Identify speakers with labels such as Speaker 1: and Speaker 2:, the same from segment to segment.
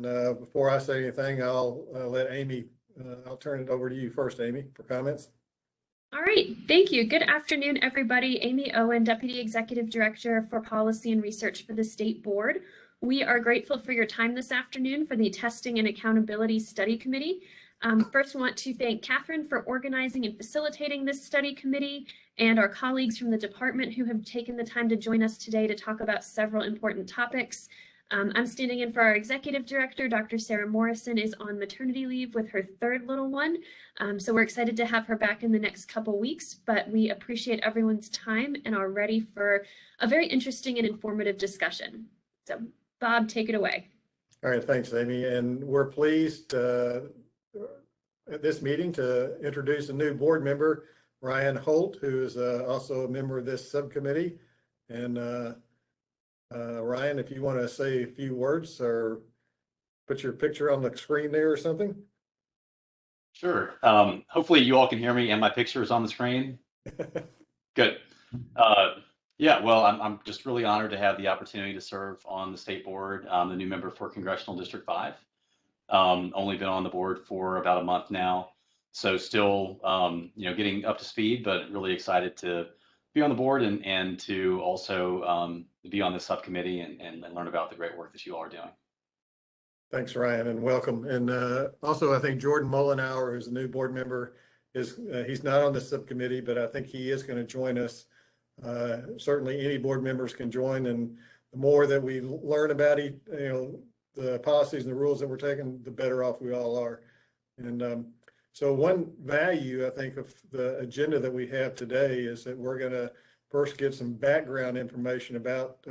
Speaker 1: Before I say anything, I'll let Amy, I'll turn it over to you first, Amy, for comments.
Speaker 2: All right, thank you. Good afternoon, everybody. Amy Owen, Deputy Executive Director for Policy and Research for the State Board. We are grateful for your time this afternoon for the Testing and Accountability Study Committee. First, I want to thank Catherine for organizing and facilitating this study committee and our colleagues from the department who have taken the time to join us today to talk about several important topics. I'm standing in for our executive director. Dr. Sarah Morrison is on maternity leave with her third little one. So we're excited to have her back in the next couple weeks, but we appreciate everyone's time and are ready for a very interesting and informative discussion. So Bob, take it away.
Speaker 1: All right, thanks, Amy. And we're pleased at this meeting to introduce a new board member, Ryan Holt, who is also a member of this subcommittee. And Ryan, if you want to say a few words or put your picture on the screen there or something.
Speaker 3: Sure. Hopefully you all can hear me and my picture is on the screen. Good. Yeah, well, I'm just really honored to have the opportunity to serve on the state board. I'm the new member for Congressional District 5. Only been on the board for about a month now. So still, getting up to speed, but really excited to be on the board and to also be on the subcommittee and learn about the great work that you all are doing.
Speaker 1: Thanks, Ryan, and welcome. And also, I think Jordan Mollenauer, who's a new board member, he's not on the subcommittee, but I think he is going to join us. Certainly, any board members can join, and the more that we learn about the policies and the rules that we're taking, the better off we all are. And so one value, I think, of the agenda that we have today is that we're going to first get some background information about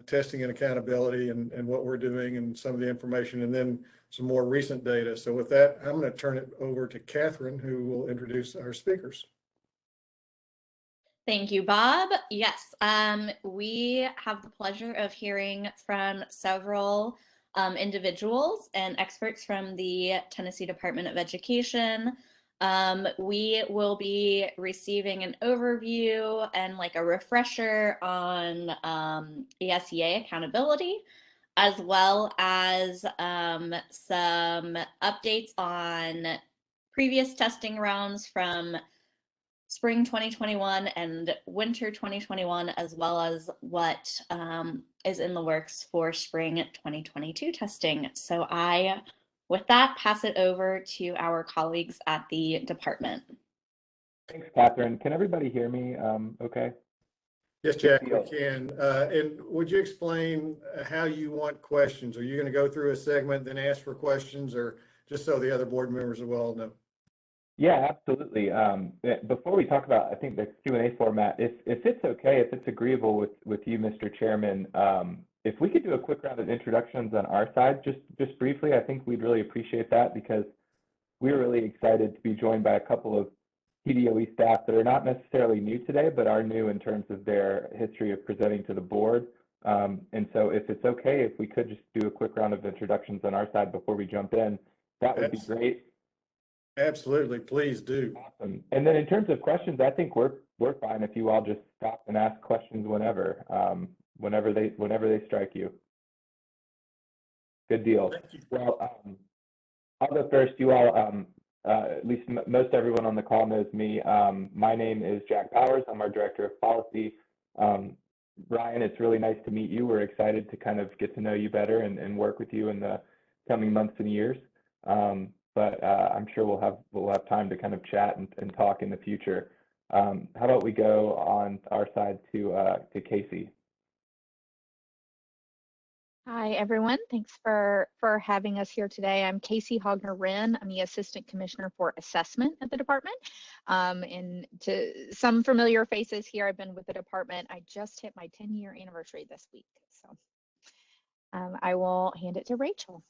Speaker 1: testing and accountability and what we're doing and some of the information, and then some more recent data. So with that, I'm going to turn it over to Catherine, who will introduce our speakers.
Speaker 4: Thank you, Bob. Yes, we have the pleasure of hearing from several individuals and experts from the Tennessee Department of Education. We will be receiving an overview and like a refresher on ESEA accountability, as well as some updates on previous testing rounds from spring 2021 and winter 2021, as well as what is in the works for spring 2022 testing. So with that, pass it over to our colleagues at the department.
Speaker 5: Thanks, Catherine. Can everybody hear me okay?
Speaker 1: Yes, Jack, we can. And would you explain how you want questions? Are you going to go through a segment, then ask for questions, or just so the other board members will all know?
Speaker 5: Yeah, absolutely. Before we talk about, I think, the Q&A format, if it's okay, if it's agreeable with you, Mr. Chairman, if we could do a quick round of introductions on our side, just briefly, I think we'd really appreciate that, because we're really excited to be joined by a couple of TDOE staff that are not necessarily new today, but are new in terms of their history of presenting to the board. And so if it's okay, if we could just do a quick round of introductions on our side before we jump in, that would be great.
Speaker 1: Absolutely, please do.
Speaker 5: Awesome. And then in terms of questions, I think we're fine if you all just stop and ask questions whenever they strike you. Good deal.
Speaker 1: Thank you.
Speaker 5: Well, I'll go first. You all, at least most everyone on the call knows me. My name is Jack Powers. I'm our Director of Policy. Ryan, it's really nice to meet you. We're excited to kind of get to know you better and work with you in the coming months and years. But I'm sure we'll have time to kind of chat and talk in the future. How about we go on our side to Casey?
Speaker 6: Hi, everyone. Thanks for having us here today. I'm Casey Hogner Wren. I'm the Assistant Commissioner for Assessment at the department. And to some familiar faces here, I've been with the department. I just hit my 10-year anniversary this week. So I will hand it to Rachel.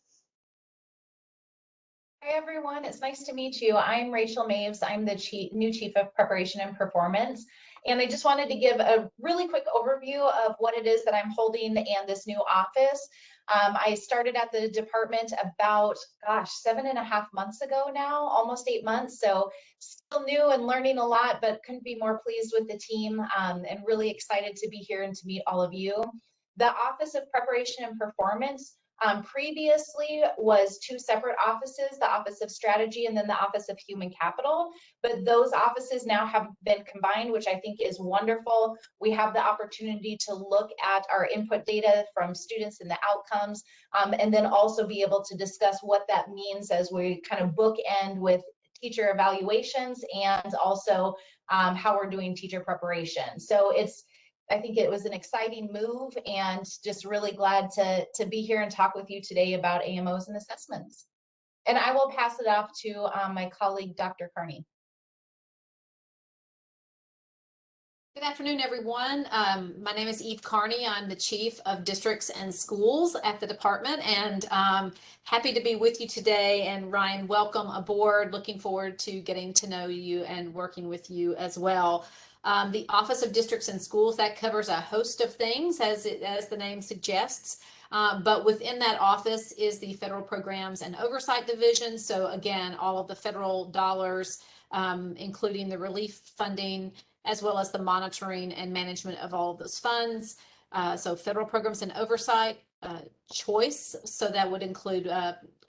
Speaker 7: Hi, everyone. It's nice to meet you. I'm Rachel Maves. I'm the new Chief of Preparation and Performance. And I just wanted to give a really quick overview of what it is that I'm holding and this new office. I started at the department about, 7.5 months ago now, almost 8 months. So still new and learning a lot, but couldn't be more pleased with the team and really excited to be here and to meet all of you. The Office of Preparation and Performance Previously was two separate offices, the Office of Strategy and then the Office of Human Capital, but those offices now have been combined, which I think is wonderful. We have the opportunity to look at our input data from students and the outcomes, and then also be able to discuss what that means as we kind of bookend with teacher evaluations and also how we're doing teacher preparation. So I think it was an exciting move, and just really glad to be here and talk with you today about AMOs and assessments. And I will pass it off to my colleague, Dr. Carney.
Speaker 8: Good afternoon, everyone. My name is Eve Carney. I'm the Chief of Districts and Schools at the department, and happy to be with you today. And Ryan, welcome aboard. Looking forward to getting to know you and working with you as well. The Office of Districts and Schools, that covers a host of things, as the name suggests. But within that office is the Federal Programs and Oversight Division. So again, all of the federal dollars, including the relief funding, as well as the monitoring and management of all of those funds. So federal programs and oversight, choice. So that would include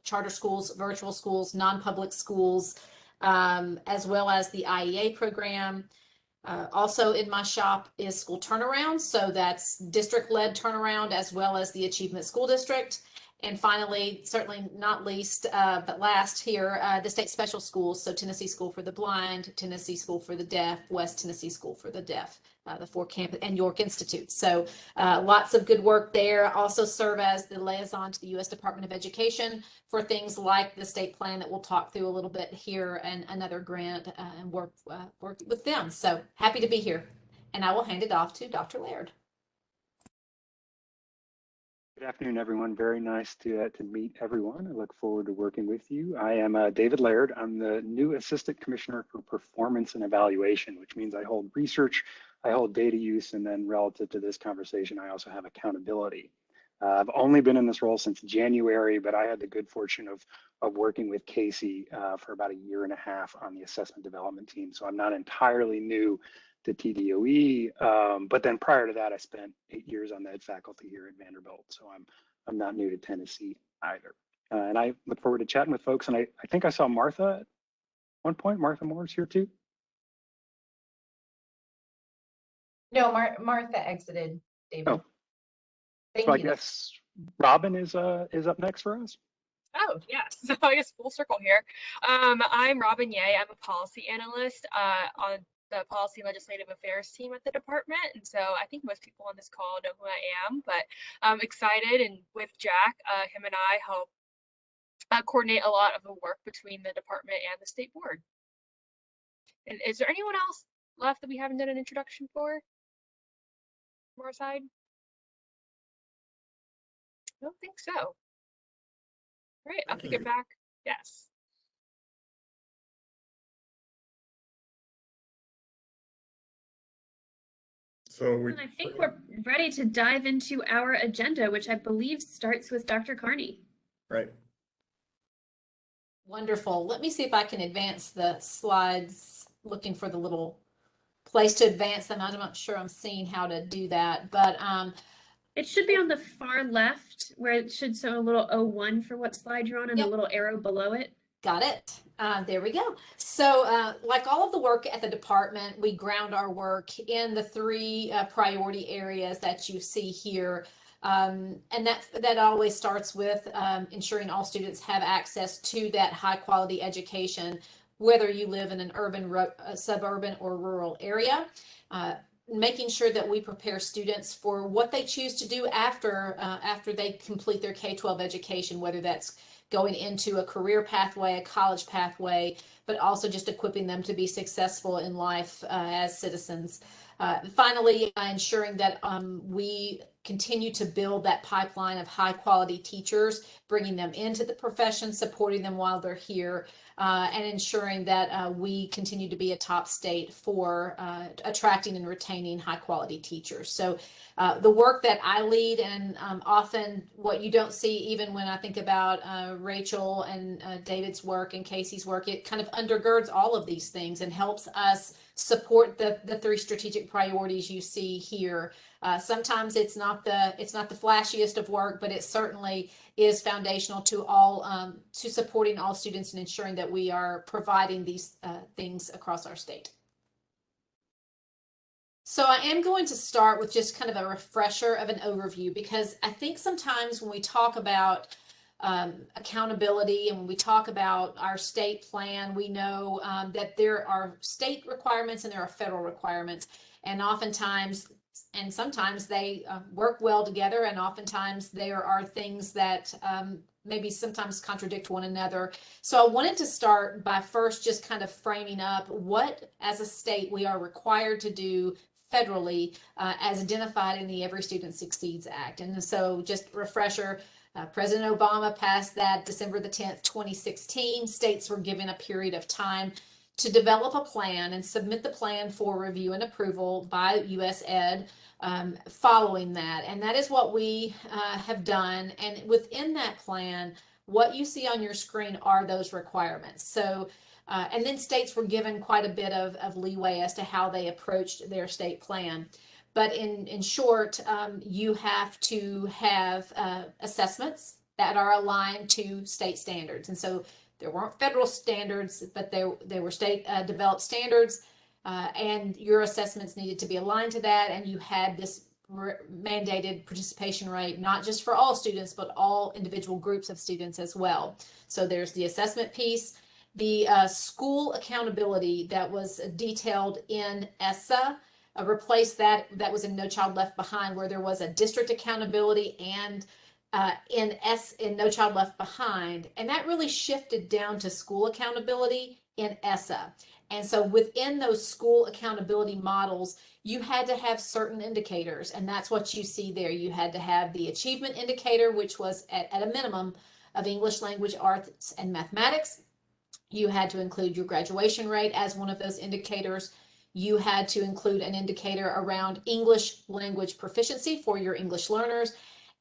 Speaker 8: charter schools, virtual schools, non-public schools, as well as the IEA program. Also in my shop is school turnaround. So that's district-led turnaround, as well as the Achievement School District. And finally, certainly not least, but last here, the state special schools. So Tennessee School for the Blind, Tennessee School for the Deaf, West Tennessee School for the Deaf, the 4 campus, and York Institute. So lots of good work there. Also serve as the liaison to the U.S. Department of Education for things like the state plan that we'll talk through a little bit here, and another grant, and work with them. So happy to be here. And I will hand it off to Dr. Laird.
Speaker 9: Good afternoon, everyone. Very nice to meet everyone. I look forward to working with you. I am David Laird. I'm the new Assistant Commissioner for Performance and Evaluation, which means I hold research, I hold data use, and then relative to this conversation, I also have accountability. I've only been in this role since January, but I had the good fortune of working with Casey for about 1.5 years on the assessment development team. So I'm not entirely new to TDOE, but then prior to that, I spent 8 years on the ed faculty here at Vanderbilt. So I'm not new to Tennessee either. And I look forward to chatting with folks. And I think I saw Martha at one point. Martha Moore's here too.
Speaker 7: No, Martha exited, David.
Speaker 9: Oh.
Speaker 7: Thank
Speaker 9: So
Speaker 7: you.
Speaker 9: I guess Robin is up next for us.
Speaker 10: Oh, yes. So I guess full circle here. I'm Robin Ye. I'm a policy analyst on the Policy and Legislative Affairs team at the department. And so I think most people on this call know who I am, but I'm excited. And with Jack, him and I help coordinate a lot of the work between the department and the state board. And is there anyone else left that we haven't done an introduction for from our side? I don't think so. Great, I'll kick it back. Yes.
Speaker 1: So
Speaker 2: And I think we're ready to dive into our agenda, which I believe starts with Dr. Carney.
Speaker 1: right.
Speaker 8: Wonderful. Let me see if I can advance the slides, looking for the little place to advance them. I'm not sure I'm seeing how to do that, but
Speaker 2: It should be on the far left where it should show a little 01 for what slide you're on, and
Speaker 8: Yep.
Speaker 2: a little arrow below it.
Speaker 8: got it. There we go. So like all of the work at the department, we ground our work in the 3 priority areas that you see here. And that always starts with ensuring all students have access to that high quality education, whether you live in an urban, suburban, or rural area. Making sure that we prepare students for what they choose to do after they complete their K-12 education, whether that's going into a career pathway, a college pathway, but also just equipping them to be successful in life as citizens. Finally, ensuring that we continue to build that pipeline of high quality teachers, bringing them into the profession, supporting them while they're here, and ensuring that we continue to be a top state for attracting and retaining high quality teachers. So the work that I lead, and often what you don't see, even when I think about Rachel and David's work and Casey's work, it kind of undergirds all of these things and helps us support the 3 strategic priorities you see here Sometimes it's not the flashiest of work, but it certainly is foundational to all to supporting all students and ensuring that we are providing these things across our state. So I am going to start with just kind of a refresher of an overview, because I think sometimes when we talk about accountability and when we talk about our state plan, we know that there are state requirements and there are federal requirements, and oftentimes and sometimes they work well together, and oftentimes there are things that maybe sometimes contradict one another. So I wanted to start by first just kind of framing up what as a state we are required to do federally as identified in the Every Student Succeeds Act. And so just a refresher, President Obama passed that December the 10th, 2016. States were given a period of time to develop a plan and submit the plan for review and approval by US Ed following that. And that is what we have done. And within that plan, what you see on your screen are those requirements. So and then states were given quite a bit of leeway as to how they approached their state plan. But in short, you have to have assessments that are aligned to state standards. And so there weren't federal standards, but they were state developed standards, and your assessments needed to be aligned to that. And you had this mandated participation rate, not just for all students, but all individual groups of students as well. So there's the assessment piece. The school accountability that was detailed in ESSA replaced that was in No Child Left Behind, where there was a district accountability and in No Child Left Behind, and that really shifted down to school accountability in ESSA. And so within those school accountability models, you had to have certain indicators, and that's what you see there. You had to have the achievement indicator, which was at a minimum of English language, arts, and mathematics. You had to include your graduation rate as one of those indicators. You had to include an indicator around English language proficiency for your English learners.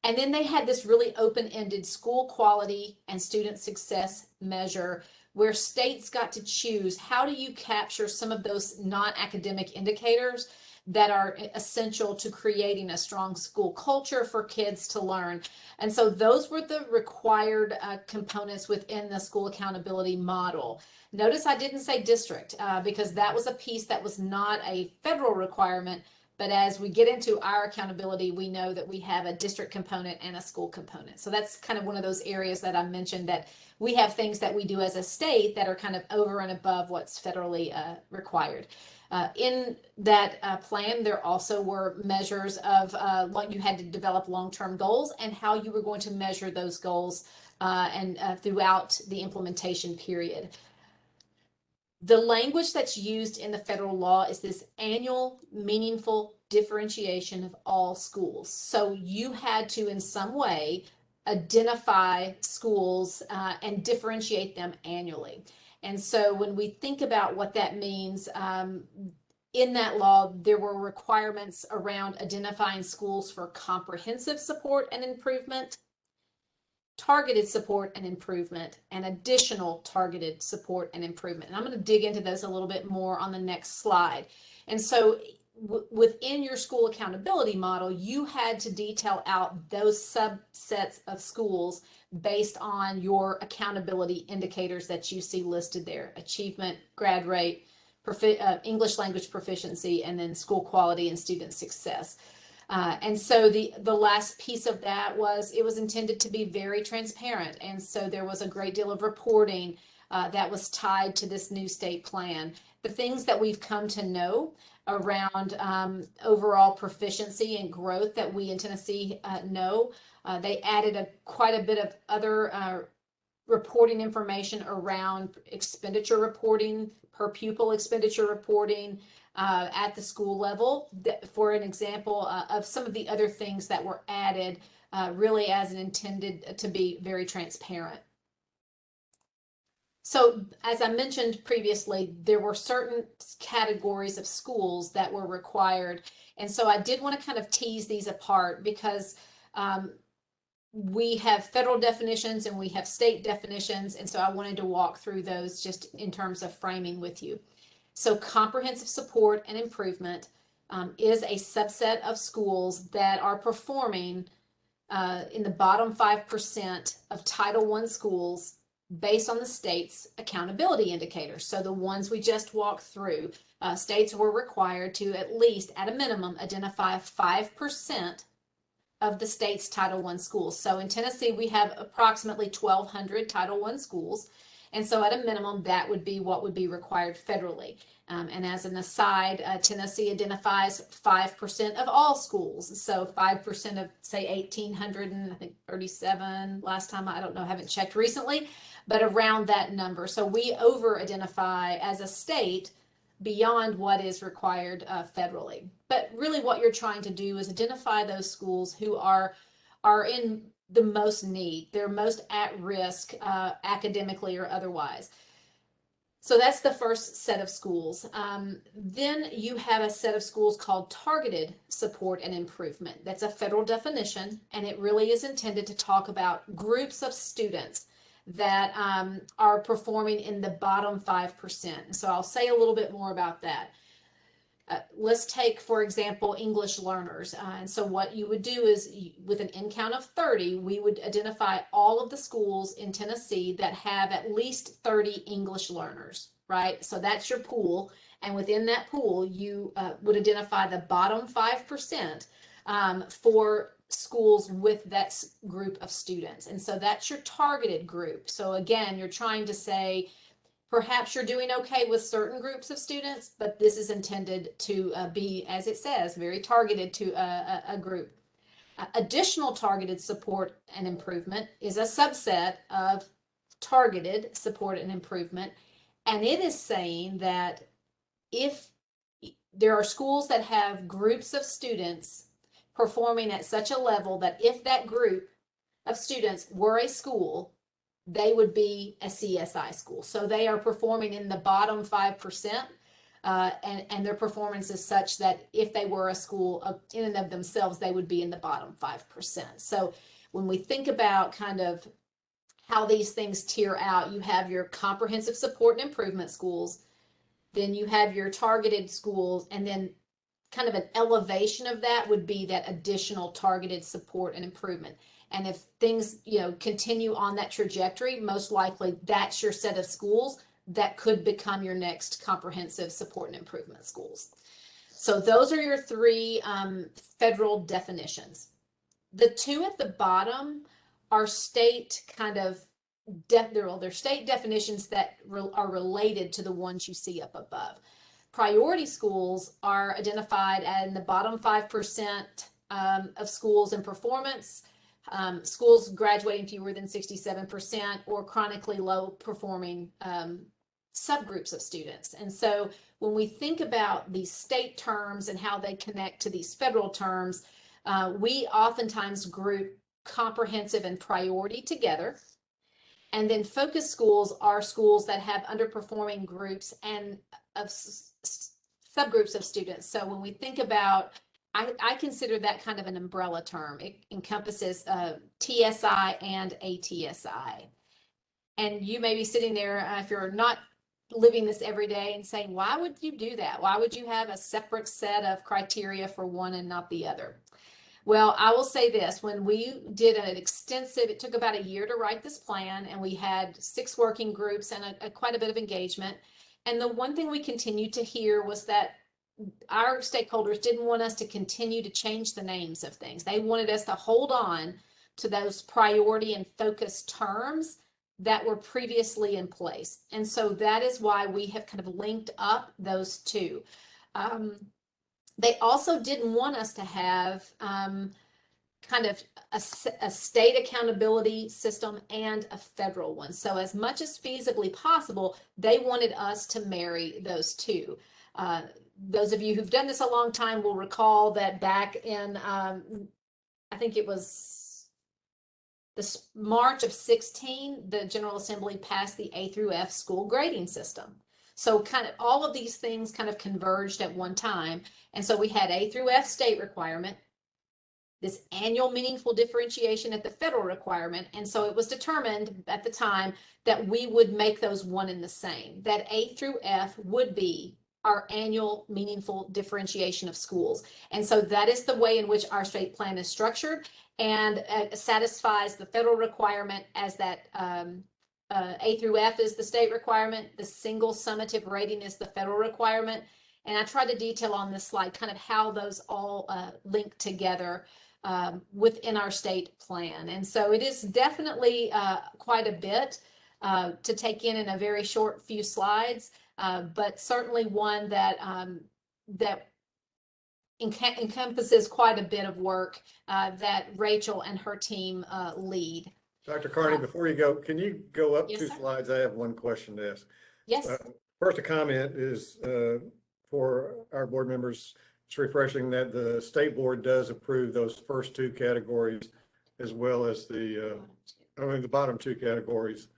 Speaker 8: And then they had this really open-ended school quality and student success measure where states got to choose how do you capture some of those non-academic indicators that are essential to creating a strong school culture for kids to learn. And so those were the required components within the school accountability model. Notice I didn't say district because that was a piece that was not a federal requirement. But as we get into our accountability, we know that we have a district component and a school component. So that's kind of one of those areas that I mentioned, that we have things that we do as a state that are kind of over and above what's federally required. In that plan, there also were measures of what you had to develop long-term goals and how you were going to measure those goals and throughout the implementation period. The language that's used in the federal law is this annual meaningful differentiation of all schools. So you had to, in some way, identify schools and differentiate them annually. And so when we think about what that means, in that law, there were requirements around identifying schools for comprehensive support and improvement, targeted support and improvement, and additional targeted support and improvement. And I'm going to dig into those a little bit more on the next slide. And so within your school accountability model, you had to detail out those subsets of schools based on your accountability indicators that you see listed there: achievement, grad rate, English language proficiency, and then school quality and student success. And so the last piece of that was it was intended to be very transparent. And so there was a great deal of reporting that was tied to this new state plan. The things that we've come to know around overall proficiency and growth that we in Tennessee know, they added quite a bit of other reporting information around expenditure reporting, per pupil expenditure reporting, at the school level, for an example of some of the other things that were added really as an intended to be very transparent. So as I mentioned previously, there were certain categories of schools that were required. And so I did want to kind of tease these apart because we have federal definitions and we have state definitions. And so I wanted to walk through those just in terms of framing with you. So comprehensive support and improvement, is a subset of schools that are performing in the bottom 5% of Title I schools based on the state's accountability indicators. So the ones we just walked through, states were required to at least, at a minimum, identify 5% of the state's Title I schools. So in Tennessee, we have approximately 1,200 Title I schools. And so at a minimum, that would be what would be required federally. And as an aside, Tennessee identifies 5% of all schools. So 5% of, say, 1,837 last time, I don't know, haven't checked recently, but around that number. So we over-identify as a state beyond what is required federally. But really what you're trying to do is identify those schools who are in the most need. They're most at risk academically or otherwise. So that's the first set of schools. Then you have a set of schools called targeted support and improvement. That's a federal definition, and it really is intended to talk about groups of students that are performing in the bottom 5%. So I'll say a little bit more about that. Let's take, for example, English learners. And so what you would do is, with an in count of 30, we would identify all of the schools in Tennessee that have at least 30 English learners, right? So that's your pool. And within that pool, you would identify the bottom 5% for schools with that group of students. And so that's your targeted group. So again, you're trying to say, perhaps you're doing okay with certain groups of students, but this is intended to be, as it says, very targeted to a group. Additional targeted support and improvement is a subset of targeted support and improvement. And it is saying that if there are schools that have groups of students performing at such a level that if that group of students were a school, they would be a CSI school. So they are performing in the bottom 5%, and their performance is such that if they were a school in and of themselves, they would be in the bottom 5%. So when we think about kind of how these things tier out, you have your comprehensive support and improvement schools, then you have your targeted schools, and then kind of an elevation of that would be that additional targeted support and improvement. And if things, continue on that trajectory, most likely that's your set of schools that could become your next comprehensive support and improvement schools. So those are your three federal definitions. The two at the bottom are state kind of, they're state definitions that are related to the ones you see up above. Priority schools are identified in the bottom 5% of schools in performance. Schools graduating fewer than 67%, or chronically low performing subgroups of students. And so when we think about these state terms and how they connect to these federal terms, we oftentimes group comprehensive and priority together. And then focus schools are schools that have underperforming groups and of subgroups of students. So when we think about, I consider that kind of an umbrella term. It encompasses TSI and ATSI. And you may be sitting there, if you're not living this every day, and saying, why would you do that? Why would you have a separate set of criteria for one and not the other? Well, I will say this, when we did an extensive, it took about a year to write this plan, and we had 6 working groups and quite a bit of engagement. And the one thing we continued to hear was that our stakeholders didn't want us to continue to change the names of things. They wanted us to hold on to those priority and focus terms that were previously in place. And so that is why we have kind of linked up those two. They also didn't want us to have kind of a state accountability system and a federal one. So as much as feasibly possible, they wanted us to marry those two. Those of you who've done this a long time will recall that back in, I think it was this March of 16, the General Assembly passed the A through F school grading system. So kind of all of these things kind of converged at one time. And so we had A through F state requirement, this annual meaningful differentiation at the federal requirement. And so it was determined at the time that we would make those one and the same, that A through F would be our annual meaningful differentiation of schools. And so that is the way in which our state plan is structured, and satisfies the federal requirement as that A through F is the state requirement, the single summative rating is the federal requirement. And I try to detail on this slide kind of how those all link together within our state plan. And so it is definitely quite a bit to take in a very short few slides, but certainly one that that encompasses quite a bit of work that Rachel and her team lead.
Speaker 1: Dr. Carney, before you go, can you go up
Speaker 8: Yes,
Speaker 1: two
Speaker 8: sir.
Speaker 1: slides? I have one question to ask.
Speaker 8: Yes.
Speaker 1: First, a comment is for our board members. It's refreshing that the state board does approve those first two categories, as well as the bottom two categories,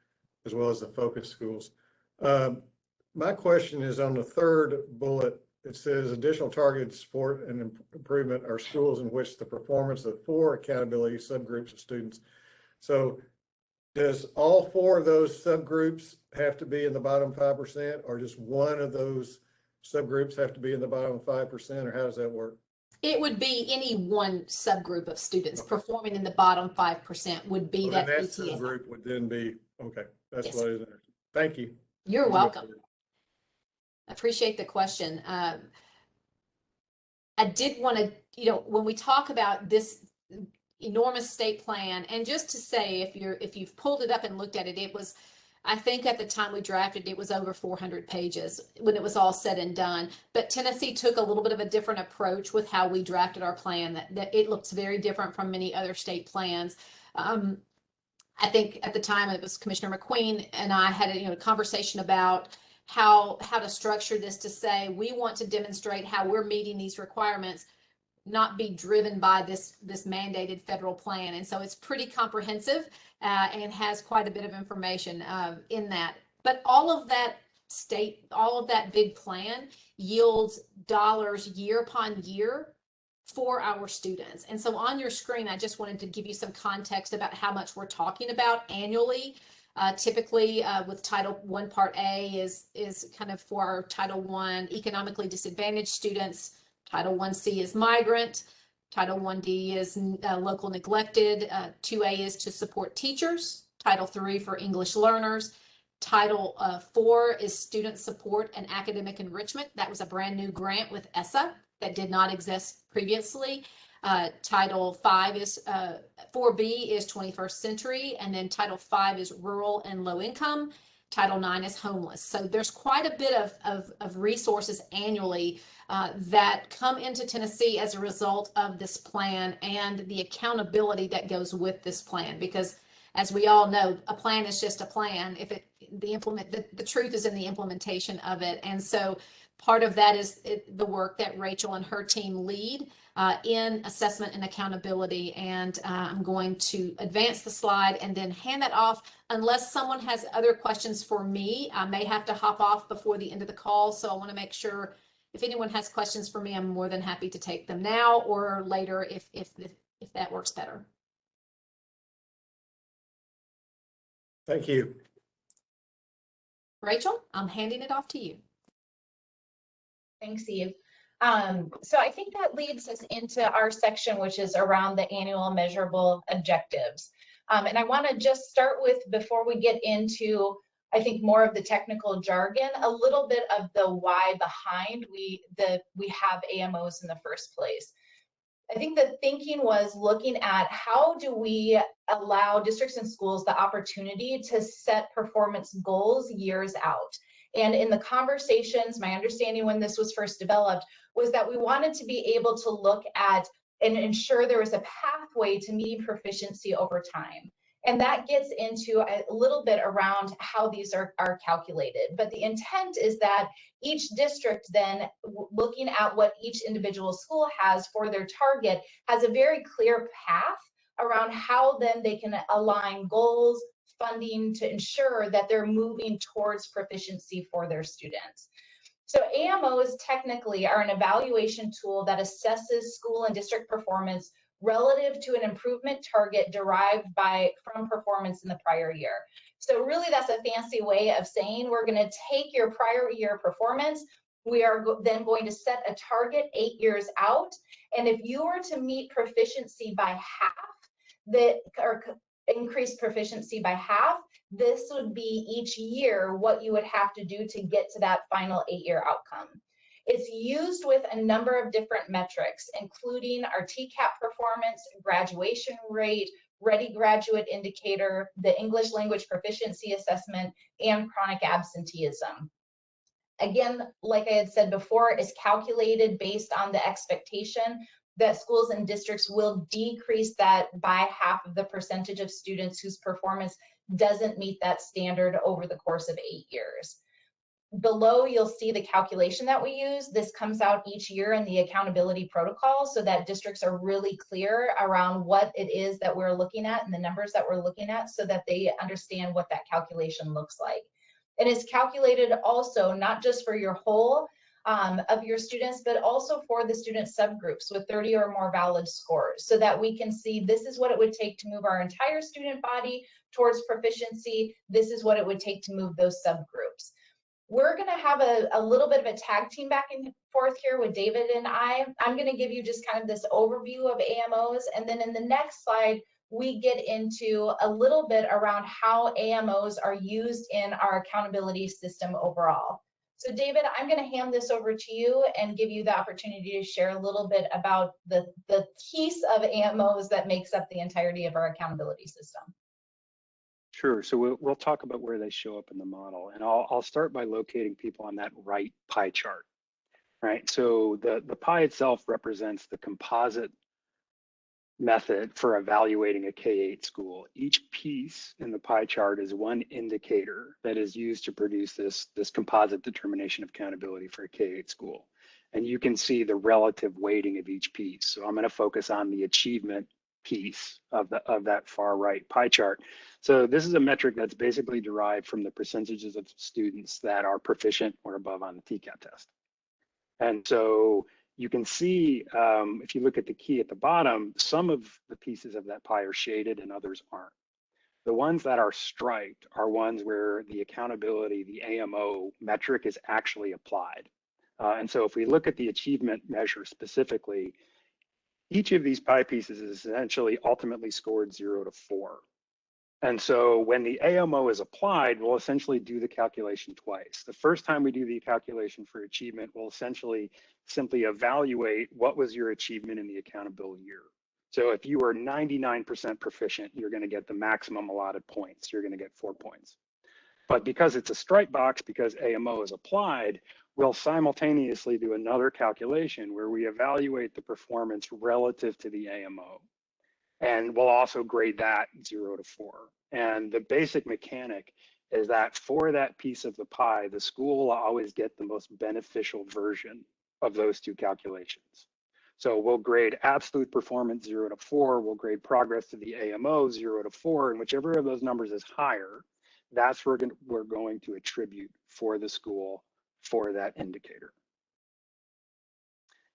Speaker 1: as well as the focus schools. My question is on the third bullet. It says additional targeted support and improvement are schools in which the performance of 4 accountability subgroups of students. So does all 4 of those subgroups have to be in the bottom 5%, or just one of those subgroups have to be in the bottom 5%, or how does that work?
Speaker 8: It would be any one subgroup of students performing in the bottom 5% would be
Speaker 1: Well,
Speaker 8: that
Speaker 1: that
Speaker 8: ETA.
Speaker 1: subgroup would then be, okay, that's
Speaker 8: Yes.
Speaker 1: what it is. Thank you.
Speaker 8: You're welcome. I appreciate the question. I did want to, when we talk about this enormous state plan, and just to say, if you've pulled it up and looked at it, it was, I think at the time we drafted, it was over 400 pages when it was all said and done. But Tennessee took a little bit of a different approach with how we drafted our plan. That it looks very different from many other state plans. I think at the time it was Commissioner McQueen and I had a conversation about how to structure this to say we want to demonstrate how we're meeting these requirements, not be driven by this mandated federal plan. And so it's pretty comprehensive and has quite a bit of information in that. But all of that big plan yields dollars year upon year for our students. And so on your screen, I just wanted to give you some context about how much we're talking about annually. Typically with Title I Part A is kind of for our Title I economically disadvantaged students. Title I-C is migrant. Title I-D is local neglected. 2A is to support teachers. Title III for English learners. Title IV is student support and academic enrichment. That was a brand new grant with ESSA that did not exist previously. Title V is 4B is 21st century, and then Title V is rural and low income. Title IX is homeless. So there's quite a bit of resources annually that come into Tennessee as a result of this plan and the accountability that goes with this plan. Because as we all know, a plan is just a plan. If the truth is in the implementation of it. And so part of that is the work that Rachel and her team lead in assessment and accountability. And I'm going to advance the slide and then hand that off. Unless someone has other questions for me, I may have to hop off before the end of the call. So I want to make sure if anyone has questions for me, I'm more than happy to take them now or later if that works better.
Speaker 1: Thank you.
Speaker 8: Rachel, I'm handing it off to you.
Speaker 7: Thanks, Eve. So I think that leads us into our section, which is around the annual measurable objectives. And I want to just start with, before we get into, I think, more of the technical jargon, a little bit of the why behind we have AMOs in the first place. I think the thinking was looking at how do we allow districts and schools the opportunity to set performance goals years out. And in the conversations, my understanding when this was first developed was that we wanted to be able to look at and ensure there was a pathway to meeting proficiency over time. And that gets into a little bit around how these are calculated. But the intent is that each district then, looking at what each individual school has for their target, has a very clear path around how then they can align goals, funding to ensure that they're moving towards proficiency for their students. So AMOs technically are an evaluation tool that assesses school and district performance relative to an improvement target derived from performance in the prior year. So really that's a fancy way of saying we're going to take your prior year performance, We are then going to set a target 8 years out. And if you were to meet proficiency by half, or increase proficiency by half, this would be each year what you would have to do to get to that final 8-year outcome. It's used with a number of different metrics, including our TCAP performance, graduation rate, Ready Graduate Indicator, the English Language Proficiency Assessment, and chronic absenteeism. Again, like I had said before, is calculated based on the expectation that schools and districts will decrease that by half of the percentage of students whose performance doesn't meet that standard over the course of 8 years. Below, you'll see the calculation that we use. This comes out each year in the accountability protocol so that districts are really clear around what it is that we're looking at and the numbers that we're looking at so that they understand what that calculation looks like. And it's calculated also not just for your whole of your students, but also for the student subgroups with 30 or more valid scores so that we can see this is what it would take to move our entire student body towards proficiency. This is what it would take to move those subgroups. We're going to have a little bit of a tag team back and forth here with David and I. I'm going to give you just kind of this overview of AMOs. And then in the next slide, we get into a little bit around how AMOs are used in our accountability system overall. So David, I'm going to hand this over to you and give you the opportunity to share a little bit about the piece of AMOs that makes up the entirety of our accountability system.
Speaker 9: Sure. So we'll talk about where they show up in the model, and I'll start by locating people on that right pie chart. Right. So the pie itself represents the composite method for evaluating a K-8 school. Each piece in the pie chart is one indicator that is used to produce this composite determination of accountability for a K-8 school. And you can see the relative weighting of each piece. So I'm going to focus on the achievement piece of that far right pie chart. So this is a metric that's basically derived from the percentages of students that are proficient or above on the TCAP test. And so you can see, if you look at the key at the bottom, some of the pieces of that pie are shaded and others aren't. The ones that are striped are ones where the accountability, the AMO metric is actually applied. And so if we look at the achievement measure specifically, each of these pie pieces is essentially ultimately scored 0 to 4. And so when the AMO is applied, we'll essentially do the calculation twice. The first time we do the calculation for achievement, we'll essentially simply evaluate what was your achievement in the accountable year. So if you were 99% proficient, you're going to get the maximum allotted points. You're going to get 4 points. But because it's a stripe box, because AMO is applied, we'll simultaneously do another calculation where we evaluate the performance relative to the AMO. And we'll also grade that 0 to 4. And the basic mechanic is that for that piece of the pie, the school will always get the most beneficial version of those two calculations. So we'll grade absolute performance 0 to 4, we'll grade progress to the AMO 0 to 4, and whichever of those numbers is higher, that's where we're going to attribute for the school for that indicator.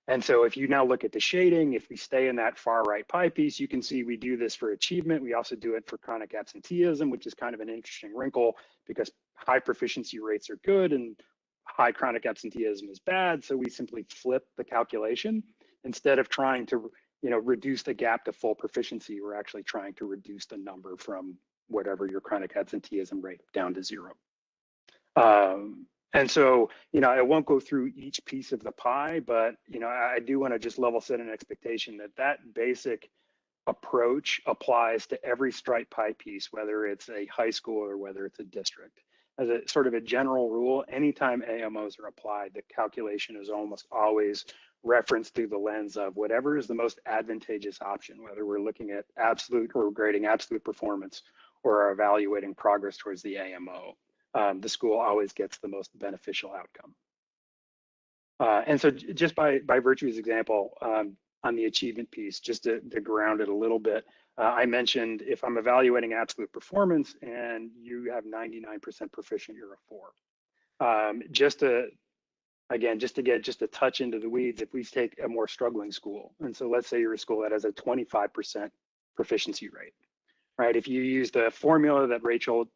Speaker 9: And so if you now look at the shading, if we stay in that far right pie piece, you can see we do this for achievement. We also do it for chronic absenteeism, which is kind of an interesting wrinkle because high proficiency rates are good and high chronic absenteeism is bad. So we simply flip the calculation. Instead of trying to reduce the gap to full proficiency, we're actually trying to reduce the number from whatever your chronic absenteeism rate down to 0. And so, I won't go through each piece of the pie, but, I do want to just level set an expectation that that basic approach applies to every striped pie piece, whether it's a high school or whether it's a district. As a sort of a general rule, anytime AMOs are applied, the calculation is almost always referenced through the lens of whatever is the most advantageous option, whether we're looking at absolute or grading absolute performance or are evaluating progress towards the AMO. The school always gets the most beneficial outcome. And so just by virtue's example, on the achievement piece, just to ground it a little bit, I mentioned if I'm evaluating absolute performance and you have 99% proficient, you're a 4. Just to get just a touch into the weeds, if we take a more struggling school, and so let's say you're a school that has a 25% proficiency rate, right? If you use the formula that Rachel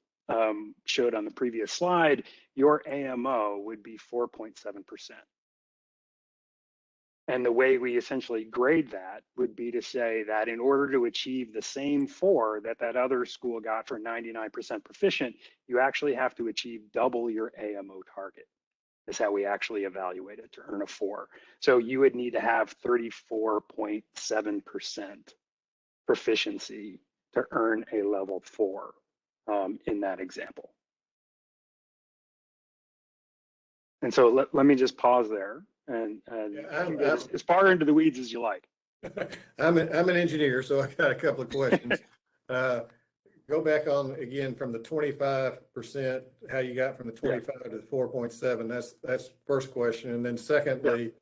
Speaker 9: showed on the previous slide, your AMO would be 4.7%. And the way we essentially grade that would be to say that in order to achieve the same 4 that that other school got for 99% proficient, you actually have to achieve double your AMO target. Is how we actually evaluate it to earn a 4. So you would need to have 34.7% proficiency to earn a level 4 in that example. And so let me just pause there and get as far into the weeds as you like.
Speaker 1: I'm an engineer, so I got a couple of questions. Go back on again from the 25%, how you got from the 25 to the 4.7. That's first question. And then secondly,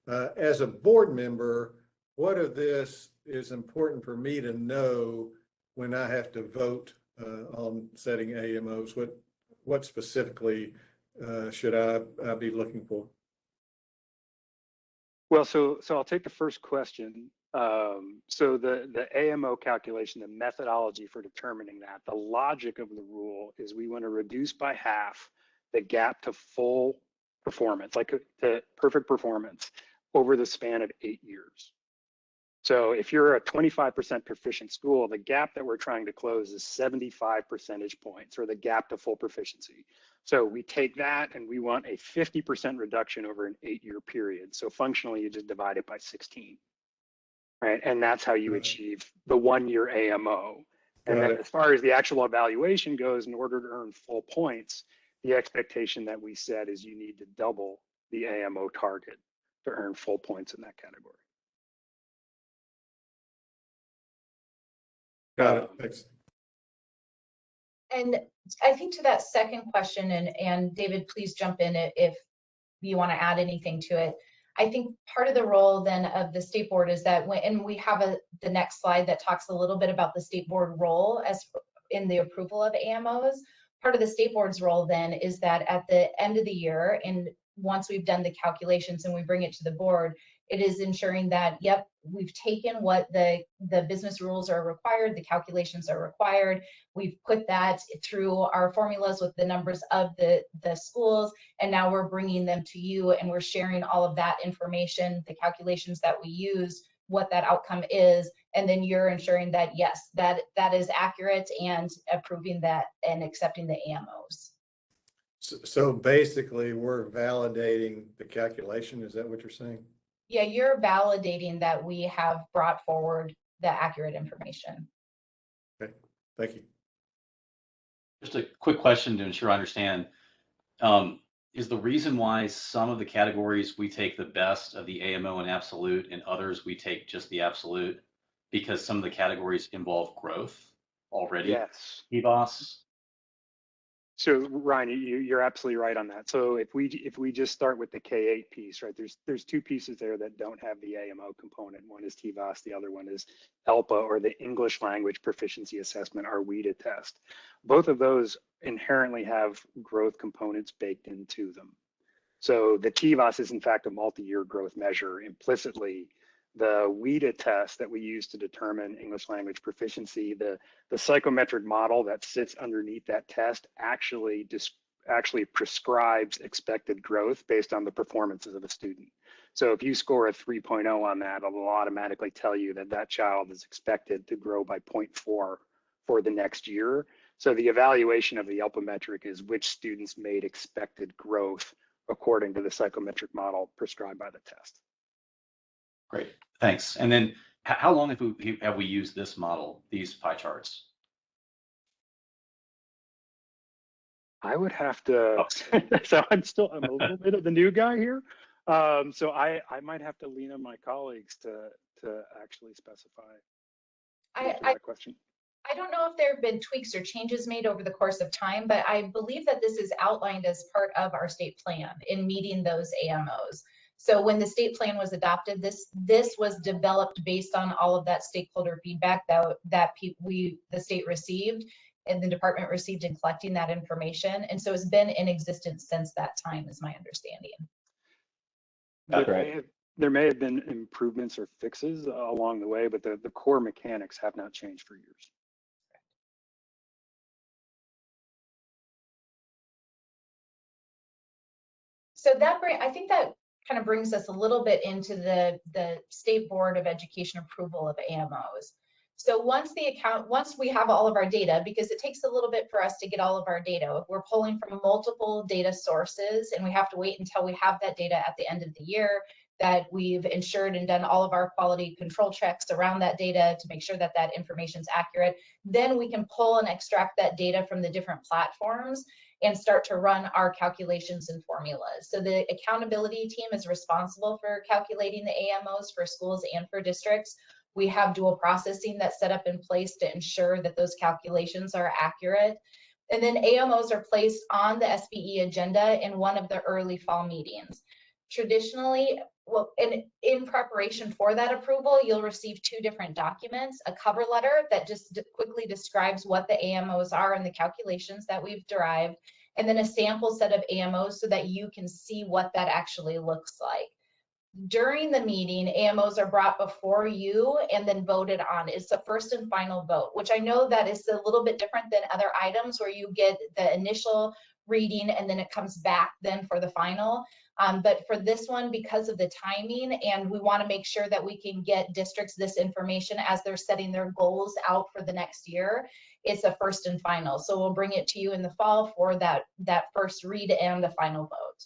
Speaker 1: as a board member, what of this is important for me to know when I have to vote on setting AMOs? What specifically should I be looking for?
Speaker 9: Well, so I'll take the first question. So the AMO calculation, the methodology for determining that, the logic of the rule is we want to reduce by half the gap to full performance, like to perfect performance over the span of 8 years. So if you're a 25% proficient school, the gap that we're trying to close is 75 percentage points, or the gap to full proficiency. So we take that and we want a 50% reduction over an 8-year period. So functionally, you just divide it by 16, right? And that's how you achieve the 1-year AMO. And then as far as the actual evaluation goes, in order to earn full points, the expectation that we set is you need to double the AMO target to earn full points in that category.
Speaker 1: Got it. Thanks.
Speaker 7: And I think to that second question, and David, please jump in if you want to add anything to it. I think part of the role then of the state board is that and we have the next slide that talks a little bit about the state board role as in the approval of AMOs. Part of the state board's role then is that at the end of the year, and once we've done the calculations and we bring it to the board, it is ensuring that, yep, we've taken what the business rules are required, the calculations are required. We've put that through our formulas with the numbers of the schools, and now we're bringing them to you and we're sharing all of that information, the calculations that we use, what that outcome is, and then you're ensuring that, yes, that is accurate and approving that and accepting the AMOs.
Speaker 1: So basically, we're validating the calculation. Is that what you're saying?
Speaker 7: Yeah, you're validating that we have brought forward the accurate information.
Speaker 1: Okay, thank you.
Speaker 3: Just a quick question to ensure I understand. Is the reason why some of the categories we take the best of the AMO and absolute and others we take just the absolute because some of the categories involve growth already?
Speaker 9: Yes.
Speaker 3: EBOS?
Speaker 9: So Ryan, you're absolutely right on that. So if we just start with the K-8 piece, right, there's 2 pieces there that don't have the AMO component. One is TVOS, the other one is ELPA, or the English Language Proficiency Assessment, our WIDA test. Both of those inherently have growth components baked into them. So the TVOS is in fact a multi-year growth measure. Implicitly, the WIDA test that we use to determine English language proficiency, the psychometric model that sits underneath that test actually prescribes expected growth based on the performances of a student. So if you score a 3.0 on that, it'll automatically tell you that that child is expected to grow by 0.4 for the next year. So the evaluation of the ELPA metric is which students made expected growth according to the psychometric model prescribed by the test.
Speaker 3: Great, thanks. And then how long have we used this model, these pie charts?
Speaker 9: I would have to, so I'm a little bit of the new guy here. So I might have to lean on my colleagues to actually specify that question.
Speaker 7: I don't know if there have been tweaks or changes made over the course of time, but I believe that this is outlined as part of our state plan in meeting those AMOs. So when the state plan was adopted, this was developed based on all of that stakeholder feedback that the state received and the department received in collecting that information. And so it's been in existence since that time, is my understanding.
Speaker 3: That's right.
Speaker 9: There may have been improvements or fixes along the way, but the core mechanics have not changed for years.
Speaker 7: So I think that kind of brings us a little bit into the State Board of Education approval of AMOs. So once we have all of our data, because it takes a little bit for us to get all of our data, if we're pulling from multiple data sources and we have to wait until we have that data at the end of the year, that we've ensured and done all of our quality control checks around that data to make sure that that information is accurate, then we can pull and extract that data from the different platforms and start to run our calculations and formulas. So the accountability team is responsible for calculating the AMOs for schools and for districts. We have dual processing that's set up in place to ensure that those calculations are accurate. And then AMOs are placed on the SBE agenda in one of the early fall meetings. Traditionally, well, in preparation for that approval, you'll receive two different documents, a cover letter that just quickly describes what the AMOs are and the calculations that we've derived, and then a sample set of AMOs so that you can see what that actually looks like. During the meeting, AMOs are brought before you and then voted on. It's the first and final vote, which I know that is a little bit different than other items where you get the initial reading and then it comes back then for the final. But for this one, because of the timing, and we want to make sure that we can get districts this information as they're setting their goals out for the next year, it's a first and final. So we'll bring it to you in the fall for that first read and the final vote.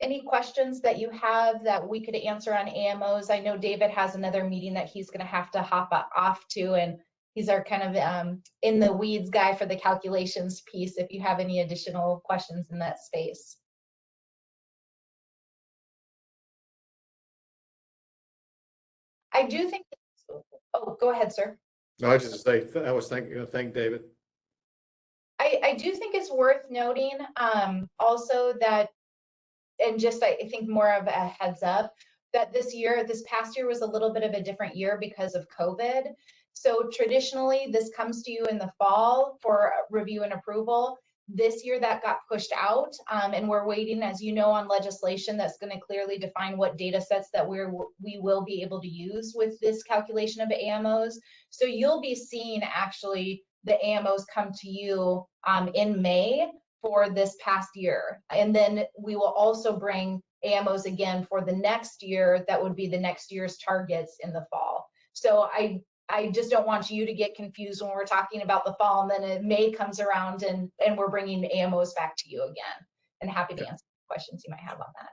Speaker 7: Any questions that you have that we could answer on AMOs? I know David has another meeting that he's going to have to hop off to, and he's our kind of in the weeds guy for the calculations piece if you have any additional questions in that space. I do think, oh, go ahead, sir.
Speaker 1: No, I just say, I was thinking, thank David.
Speaker 7: I do think it's worth noting also that, and just I think more of a heads up, that this past year was a little bit of a different year because of COVID. So traditionally, this comes to you in the fall for review and approval. This year that got pushed out, and we're waiting, as you know, on legislation that's going to clearly define what data sets that we will be able to use with this calculation of AMOs. So you'll be seeing actually the AMOs come to you in May for this past year. And then we will also bring AMOs again for the next year. That would be the next year's targets in the fall. So I just don't want you to get confused when we're talking about the fall and then May comes around and we're bringing AMOs back to you again. And happy to answer questions you might have on that.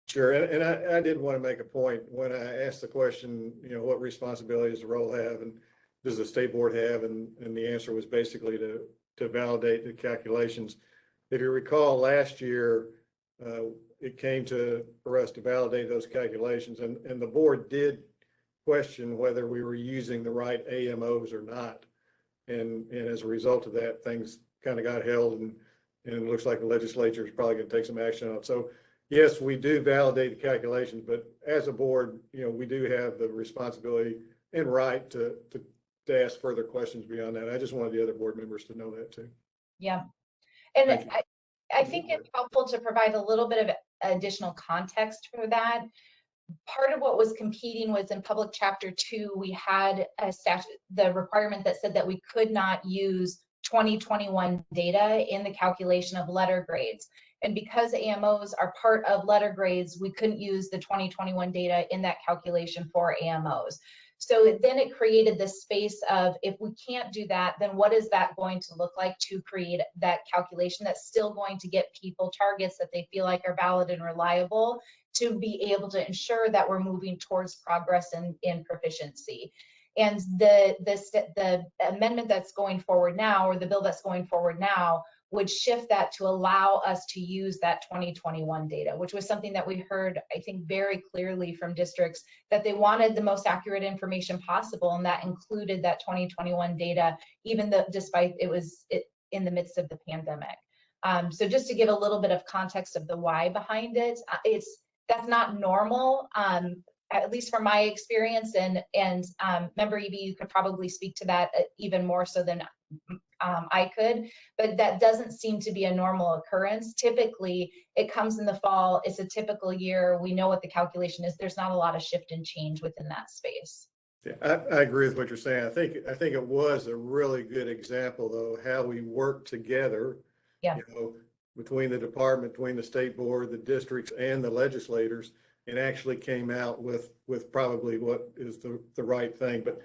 Speaker 1: Sure, and I did want to make a point when I asked the question, you know, what responsibilities the role have and does the state board have? And the answer was basically to validate the calculations. If you recall last year, it came for us to validate those calculations and the board did question whether we were using the right AMOs or not. And as a result of that, things kind of got held and it looks like the legislature is probably going to take some action on it. So yes, we do validate the calculations, but as a board, you know, we do have the responsibility and right to ask further questions beyond that. I just wanted the other board members to know that too.
Speaker 7: Yeah. And I think it's helpful to provide a little bit of additional context for that. Part of what was competing was in Public Chapter 2, we had a statute, the requirement that said that we could not use 2021 data in the calculation of letter grades. And because AMOs are part of letter grades, we couldn't use the 2021 data in that calculation for AMOs. So then it created this space of, if we can't do that, then what is that going to look like to create that calculation that's still going to get people targets that they feel like are valid and reliable to be able to ensure that we're moving towards progress in proficiency. And the amendment that's going forward now, or the bill that's going forward now, would shift that to allow us to use that 2021 data, which was something that we heard, I think, very clearly from districts, that they wanted the most accurate information possible, and that included that 2021 data, even though despite it was in the midst of the pandemic. So just to give a little bit of context of the why behind it, that's not normal, at least from my experience, and Member Evie, you could probably speak to that even more so than I could, but that doesn't seem to be a normal occurrence. Typically, it comes in the fall, it's a typical year, we know what the calculation is, there's not a lot of shift and change within that space.
Speaker 1: Yeah, I agree with what you're saying. I think it was a really good example, though, how we work together.
Speaker 7: Yeah.
Speaker 1: You know, between the department, between the state board, the districts, and the legislators, and actually came out with probably what is the right thing. But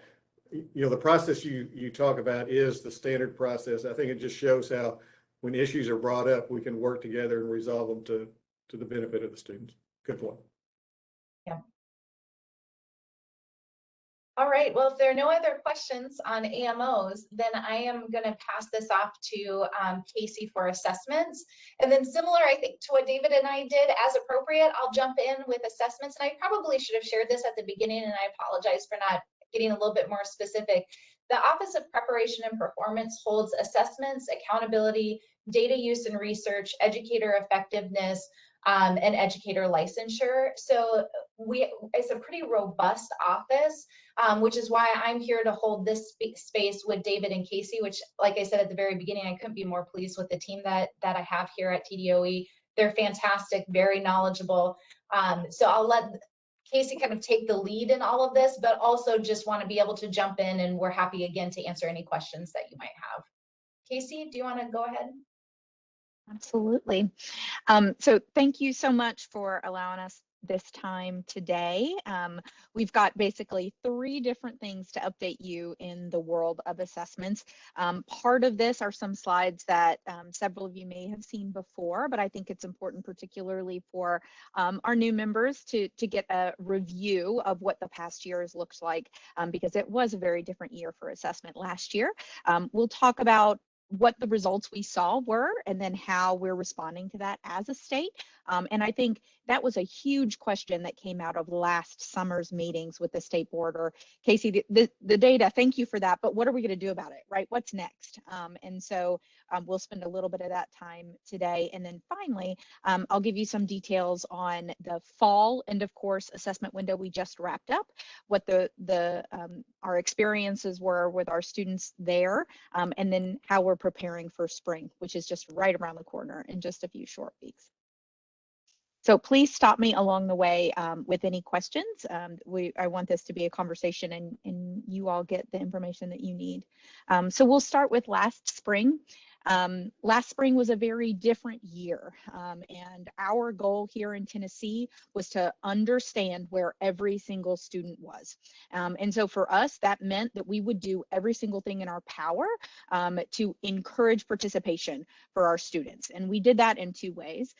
Speaker 1: the process you talk about is the standard process. I think it just shows how when issues are brought up, we can work together and resolve them to the benefit of the students. Good point.
Speaker 7: Yeah. All right, well, if there are no other questions on AMOs, then I am going to pass this off to Casey for assessments. And then similar, I think, to what David and I did, as appropriate, I'll jump in with assessments. And I probably should have shared this at the beginning, and I apologize for not getting a little bit more specific. The Office of Preparation and Performance holds assessments, accountability, data use and research, educator effectiveness, and educator licensure. So it's a pretty robust office, which is why I'm here to hold this space with David and Casey, which, like I said at the very beginning, I couldn't be more pleased with the team that I have here at TDOE. They're fantastic, very knowledgeable. So I'll let Casey kind of take the lead in all of this, but also just want to be able to jump in, and we're happy again to answer any questions that you might have. Casey, do you want to go ahead?
Speaker 6: Absolutely. So thank you so much for allowing us this time today. We've got basically 3 different things to update you in the world of assessments. Part of this are some slides that several of you may have seen before, but I think it's important, particularly for our new members, to get a review of what the past year has looked like, because it was a very different year for assessment last year. We'll talk about what the results we saw were, and then how we're responding to that as a state. And I think that was a huge question that came out of last summer's meetings with the state board. Or Casey, the data, thank you for that, but what are we going to do about it, right? What's next? And so we'll spend a little bit of that time today. And then finally, I'll give you some details on the fall end of course assessment window we just wrapped up, what our experiences were with our students there, and then how we're preparing for spring, which is just right around the corner in just a few short weeks. So please stop me along the way with any questions. I want this to be a conversation, and you all get the information that you need. So we'll start with last spring. Last spring was a very different year, and our goal here in Tennessee was to understand where every single student was. And so for us, that meant that we would do every single thing in our power to encourage participation for our students. And we did that in 2 ways.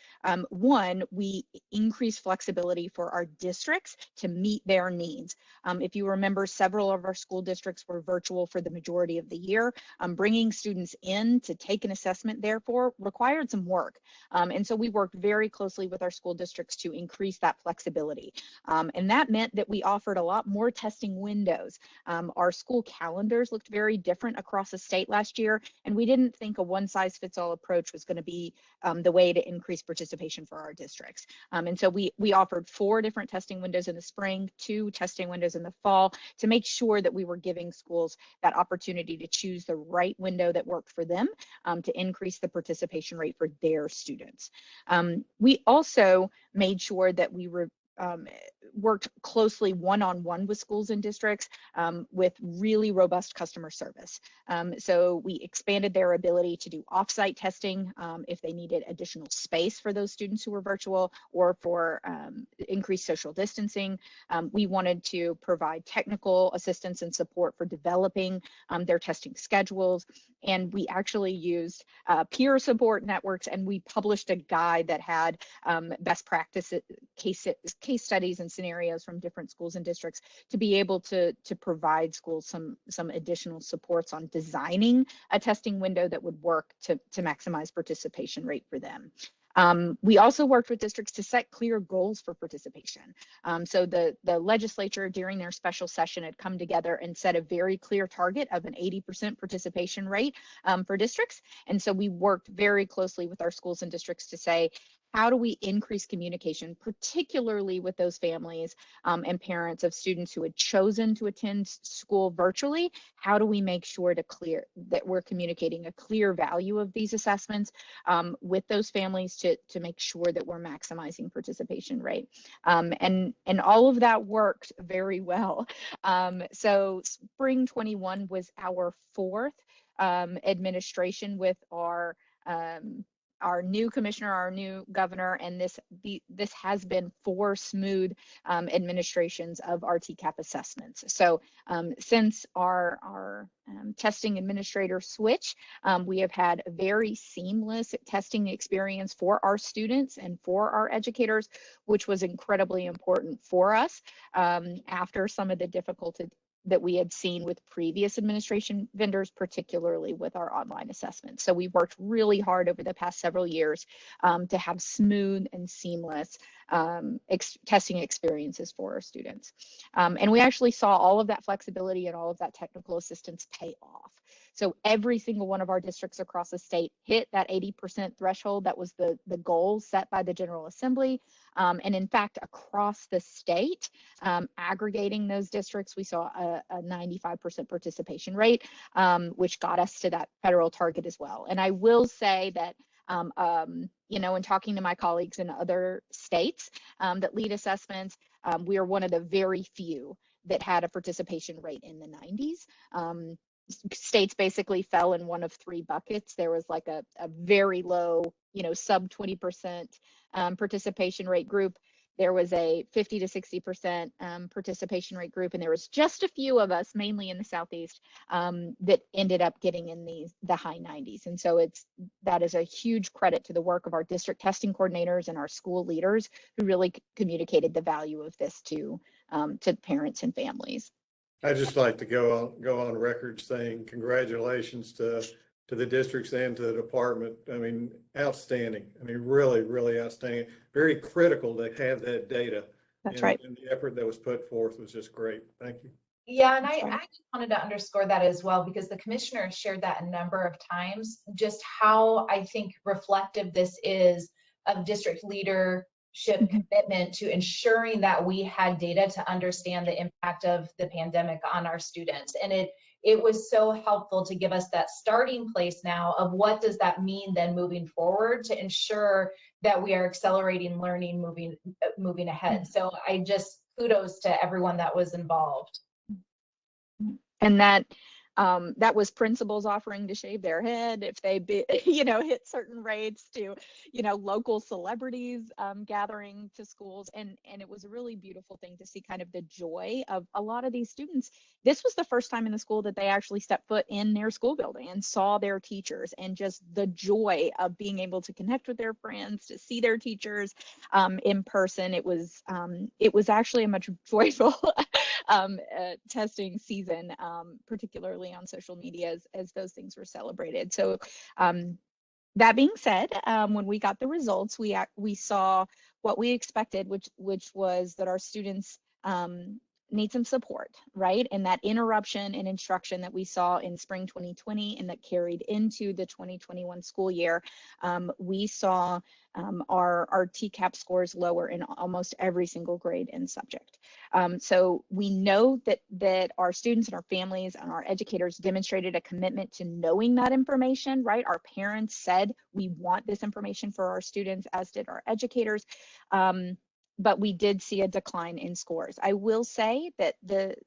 Speaker 6: One, we increased flexibility for our districts to meet their needs. If you remember, several of our school districts were virtual for the majority of the year. Bringing students in to take an assessment, therefore, required some work. And so we worked very closely with our school districts to increase that flexibility. And that meant that we offered a lot more testing windows. Our school calendars looked very different across the state last year, and we didn't think a one-size-fits-all approach was going to be the way to increase participation for our districts. And so we offered 4 different testing windows in the spring, 2 testing windows in the fall, to make sure that we were giving schools that opportunity to choose the right window that worked for them, to increase the participation rate for their students. We also made sure that we worked closely one-on-one with schools and districts with really robust customer service. So we expanded their ability to do offsite testing if they needed additional space for those students who were virtual, or for increased social distancing. We wanted to provide technical assistance and support for developing their testing schedules. And we actually used peer support networks, and we published a guide that had best practice case studies and scenarios from different schools and districts to be able to provide schools some additional supports on designing a testing window that would work to maximize participation rate for them. We also worked with districts to set clear goals for participation. So the legislature during their special session had come together and set a very clear target of an 80% participation rate for districts. And so we worked very closely with our schools and districts to say, how do we increase communication, particularly with those families and parents of students who had chosen to attend school virtually? How do we make sure that we're communicating a clear value of these assessments with those families to make sure that we're maximizing participation rate? And all of that worked very well. So spring 21 was our 4th administration with our our new commissioner, our new governor, and this has been 4 smooth administrations of our TCAP assessments. So since our testing administrator switch, we have had a very seamless testing experience for our students and for our educators, which was incredibly important for us after some of the difficulty that we had seen with previous administration vendors, particularly with our online assessments. So we worked really hard over the past several years to have smooth and seamless testing experiences for our students. And we actually saw all of that flexibility and all of that technical assistance pay off. So every single one of our districts across the state hit that 80% threshold. That was the goal set by the General Assembly. And in fact, across the state, aggregating those districts, we saw a 95% participation rate, which got us to that federal target as well. And I will say that you know, in talking to my colleagues in other states that lead assessments, we are one of the very few that had a participation rate in the 90s. States basically fell in one of 3 buckets. There was like a very low, you know, sub 20% participation rate group. There was a 50 to 60% participation rate group, and there was just a few of us, mainly in the Southeast, that ended up getting in the high 90s. And so that is a huge credit to the work of our district testing coordinators and our school leaders who really communicated the value of this to parents and families.
Speaker 1: I'd just like to go on record saying congratulations to the districts and to the department. I mean, outstanding. I mean, really, really outstanding. Very critical to have that data.
Speaker 6: That's right.
Speaker 1: And the effort that was put forth was just great. Thank you.
Speaker 7: Yeah, and I just wanted to underscore that as well, because the commissioner shared that a number of times, just how I think reflective this is of district leadership commitment to ensuring that we had data to understand the impact of the pandemic on our students. And it was so helpful to give us that starting place now of what does that mean then moving forward to ensure that we are accelerating learning moving ahead. So I just kudos to everyone that was involved.
Speaker 6: And that was principals offering to shave their head if they hit certain rates, to local celebrities gathering to schools, and it was a really beautiful thing to see kind of the joy of a lot of these students. This was the first time in the school that they actually stepped foot in their school building and saw their teachers, and just the joy of being able to connect with their friends, to see their teachers in person. It was actually a much joyful testing season, particularly on social media as those things were celebrated. So that being said, when we got the results, we saw what we expected, which was that our students need some support, right? And that interruption in instruction that we saw in spring 2020 and that carried into the 2021 school year, we saw our TCAP scores lower in almost every single grade and subject. So we know that our students and our families and our educators demonstrated a commitment to knowing that information, right? Our parents said, we want this information for our students, as did our educators. But we did see a decline in scores. I will say that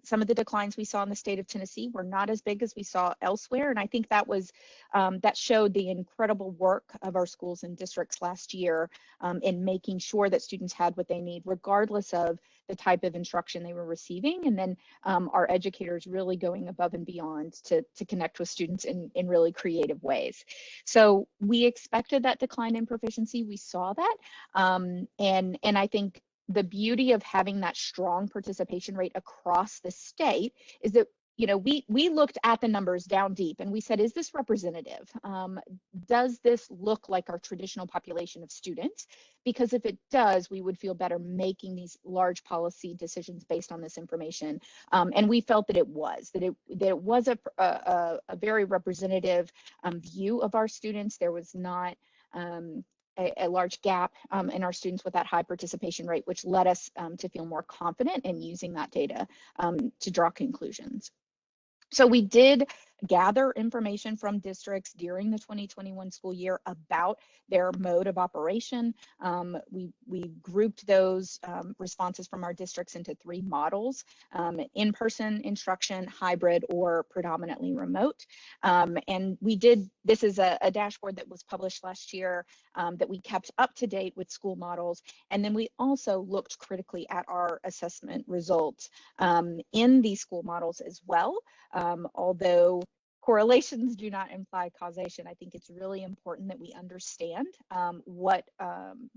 Speaker 6: some of the declines we saw in the state of Tennessee were not as big as we saw elsewhere. And I think that was that showed the incredible work of our schools and districts last year in making sure that students had what they need, regardless of the type of instruction they were receiving. And then our educators really going above and beyond to connect with students in really creative ways. So we expected that decline in proficiency. We saw that. And I think the beauty of having that strong participation rate across the state is that, we looked at the numbers down deep and we said, is this representative? Does this look like our traditional population of students? Because if it does, we would feel better making these large policy decisions based on this information. And we felt that it was a very representative view of our students. There was not a large gap in our students with that high participation rate, which led us to feel more confident in using that data to draw conclusions. So we did gather information from districts during the 2021 school year about their mode of operation. We grouped those responses from our districts into 3 models: in-person instruction, hybrid, or predominantly remote. And this is a dashboard that was published last year that we kept up to date with school models. And then we also looked critically at our assessment results in these school models as well. Although correlations do not imply causation, I think it's really important that we understand what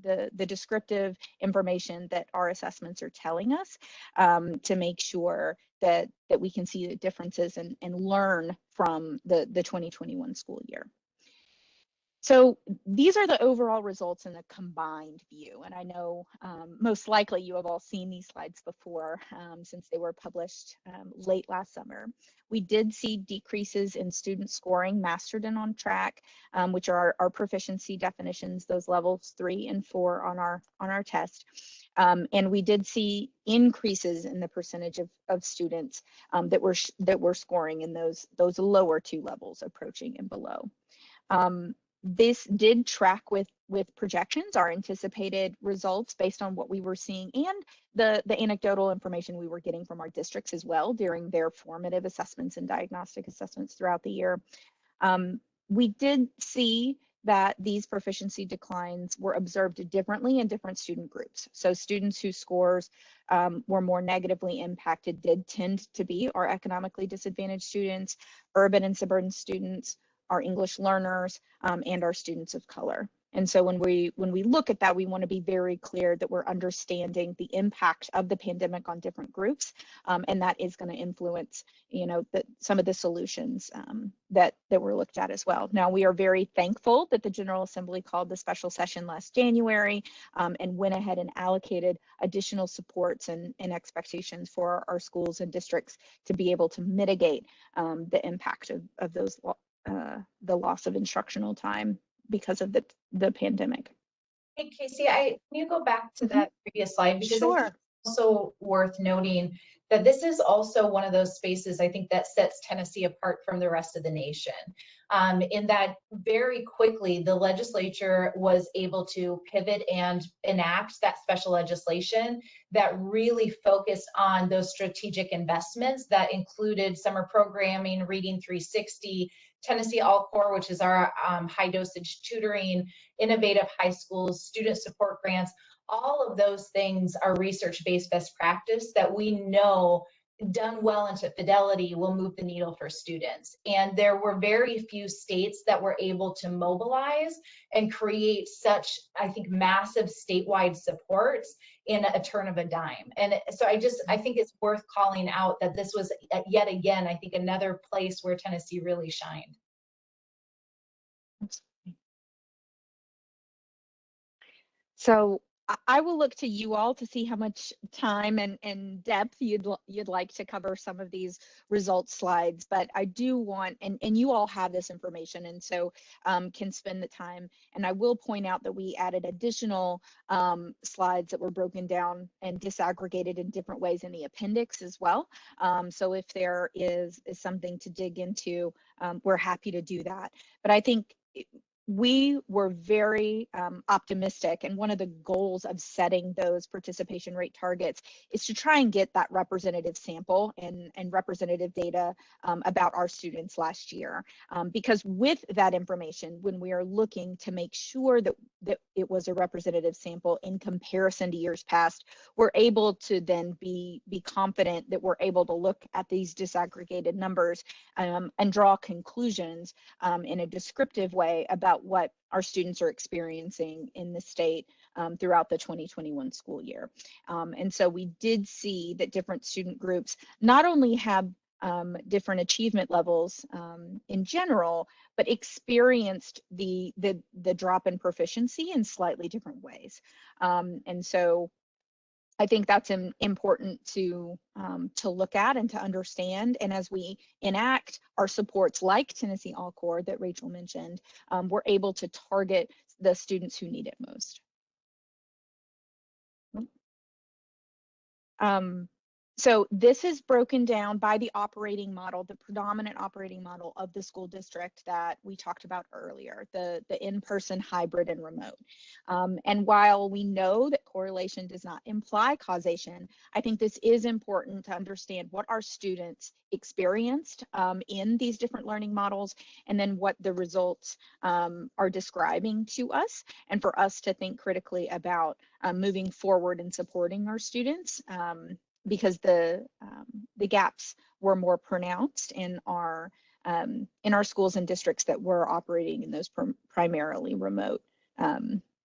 Speaker 6: the descriptive information that our assessments are telling us to make sure that we can see the differences and learn from the 2021 school year. So these are the overall results in a combined view. And I know most likely you have all seen these slides before since they were published late last summer. We did see decreases in student scoring mastered and on track, which are our proficiency definitions, those levels 3 and 4 on our test. And we did see increases in the percentage of students that were scoring in those lower 2 levels, approaching and below. This did track with projections, our anticipated results based on what we were seeing and the anecdotal information we were getting from our districts as well during their formative assessments and diagnostic assessments throughout the year. We did see that these proficiency declines were observed differently in different student groups. So students whose scores were more negatively impacted did tend to be our economically disadvantaged students, urban and suburban students, our English learners, and our students of color. And so when we look at that, we want to be very clear that we're understanding the impact of the pandemic on different groups, and that is going to influence, some of the solutions that were looked at as well. Now, we are very thankful that the General Assembly called the special session last January and went ahead and allocated additional supports and expectations for our schools and districts to be able to mitigate the impact of those the loss of instructional time because of the pandemic.
Speaker 7: Hey, Casey, can you go back to that previous slide? Because
Speaker 6: Sure.
Speaker 7: I think it's also worth noting that this is also one of those spaces I think that sets Tennessee apart from the rest of the nation. In that very quickly, the legislature was able to pivot and enact that special legislation that really focused on those strategic investments that included summer programming, Reading 360, Tennessee All-Core, which is our high dosage tutoring, innovative high schools, student support grants. All of those things are research-based best practice that we know done well into fidelity will move the needle for students. And there were very few states that were able to mobilize and create such, I think, massive statewide supports in a turn of a dime. And so I think it's worth calling out that this was yet again, I think, another place where Tennessee really shined.
Speaker 6: So I will look to you all to see how much time and depth you'd like to cover some of these results slides, but I do want, and you all have this information, and so can spend the time. And I will point out that we added additional slides that were broken down and disaggregated in different ways in the appendix as well. So if there is something to dig into, we're happy to do that. But I think we were very optimistic, and one of the goals of setting those participation rate targets is to try and get that representative sample and representative data about our students last year. Because with that information, when we are looking to make sure that it was a representative sample in comparison to years past, we're able to then be confident that we're able to look at these disaggregated numbers and draw conclusions in a descriptive way about what our students are experiencing in the state throughout the 2021 school year. And so we did see that different student groups not only have different achievement levels in general, but experienced the drop in proficiency in slightly different ways. And so I think that's important to look at and to understand. And as we enact our supports like Tennessee All-Core that Rachel mentioned, we're able to target the students who need it most. So this is broken down by the operating model, the predominant operating model of the school district that we talked about earlier, the in-person, hybrid, and remote. And while we know that correlation does not imply causation, I think this is important to understand what our students experienced in these different learning models, and then what the results are describing to us, and for us to think critically about moving forward and supporting our students. Because the gaps were more pronounced in our schools and districts that were operating in those primarily remote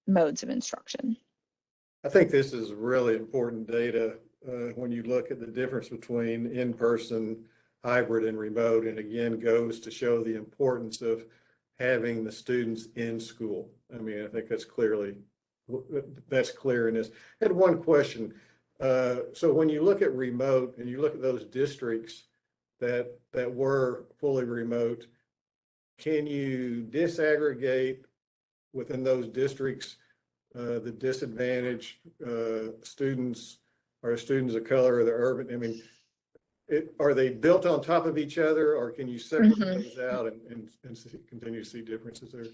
Speaker 6: modes of instruction.
Speaker 1: I think this is really important data when you look at the difference between in-person, hybrid, and remote, and again goes to show the importance of having the students in school. I mean, I think that's clear in this. I had one question. So when you look at remote and you look at those districts that were fully remote, can you disaggregate within those districts the disadvantaged students or students of color or the urban? I mean, are they built on top of each other, or can you separate those out and continue to see differences there?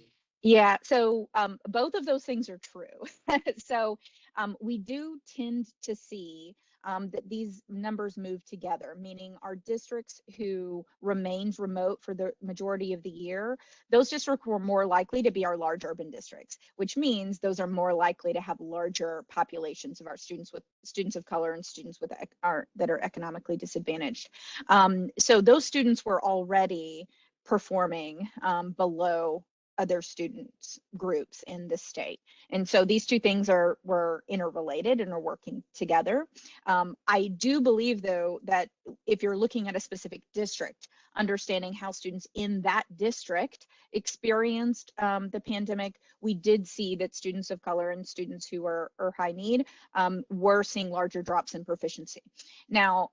Speaker 6: Yeah, so both of those things are true. So we do tend to see that these numbers move together, meaning our districts who remained remote for the majority of the year, those districts were more likely to be our large urban districts, which means those are more likely to have larger populations of our students of color and students that are economically disadvantaged. So those students were already performing below other students groups in the state. And so these two things were interrelated and are working together. I do believe, though, that if you're looking at a specific district, understanding how students in that district experienced the pandemic, we did see that students of color and students who are high need were seeing larger drops in proficiency. Now,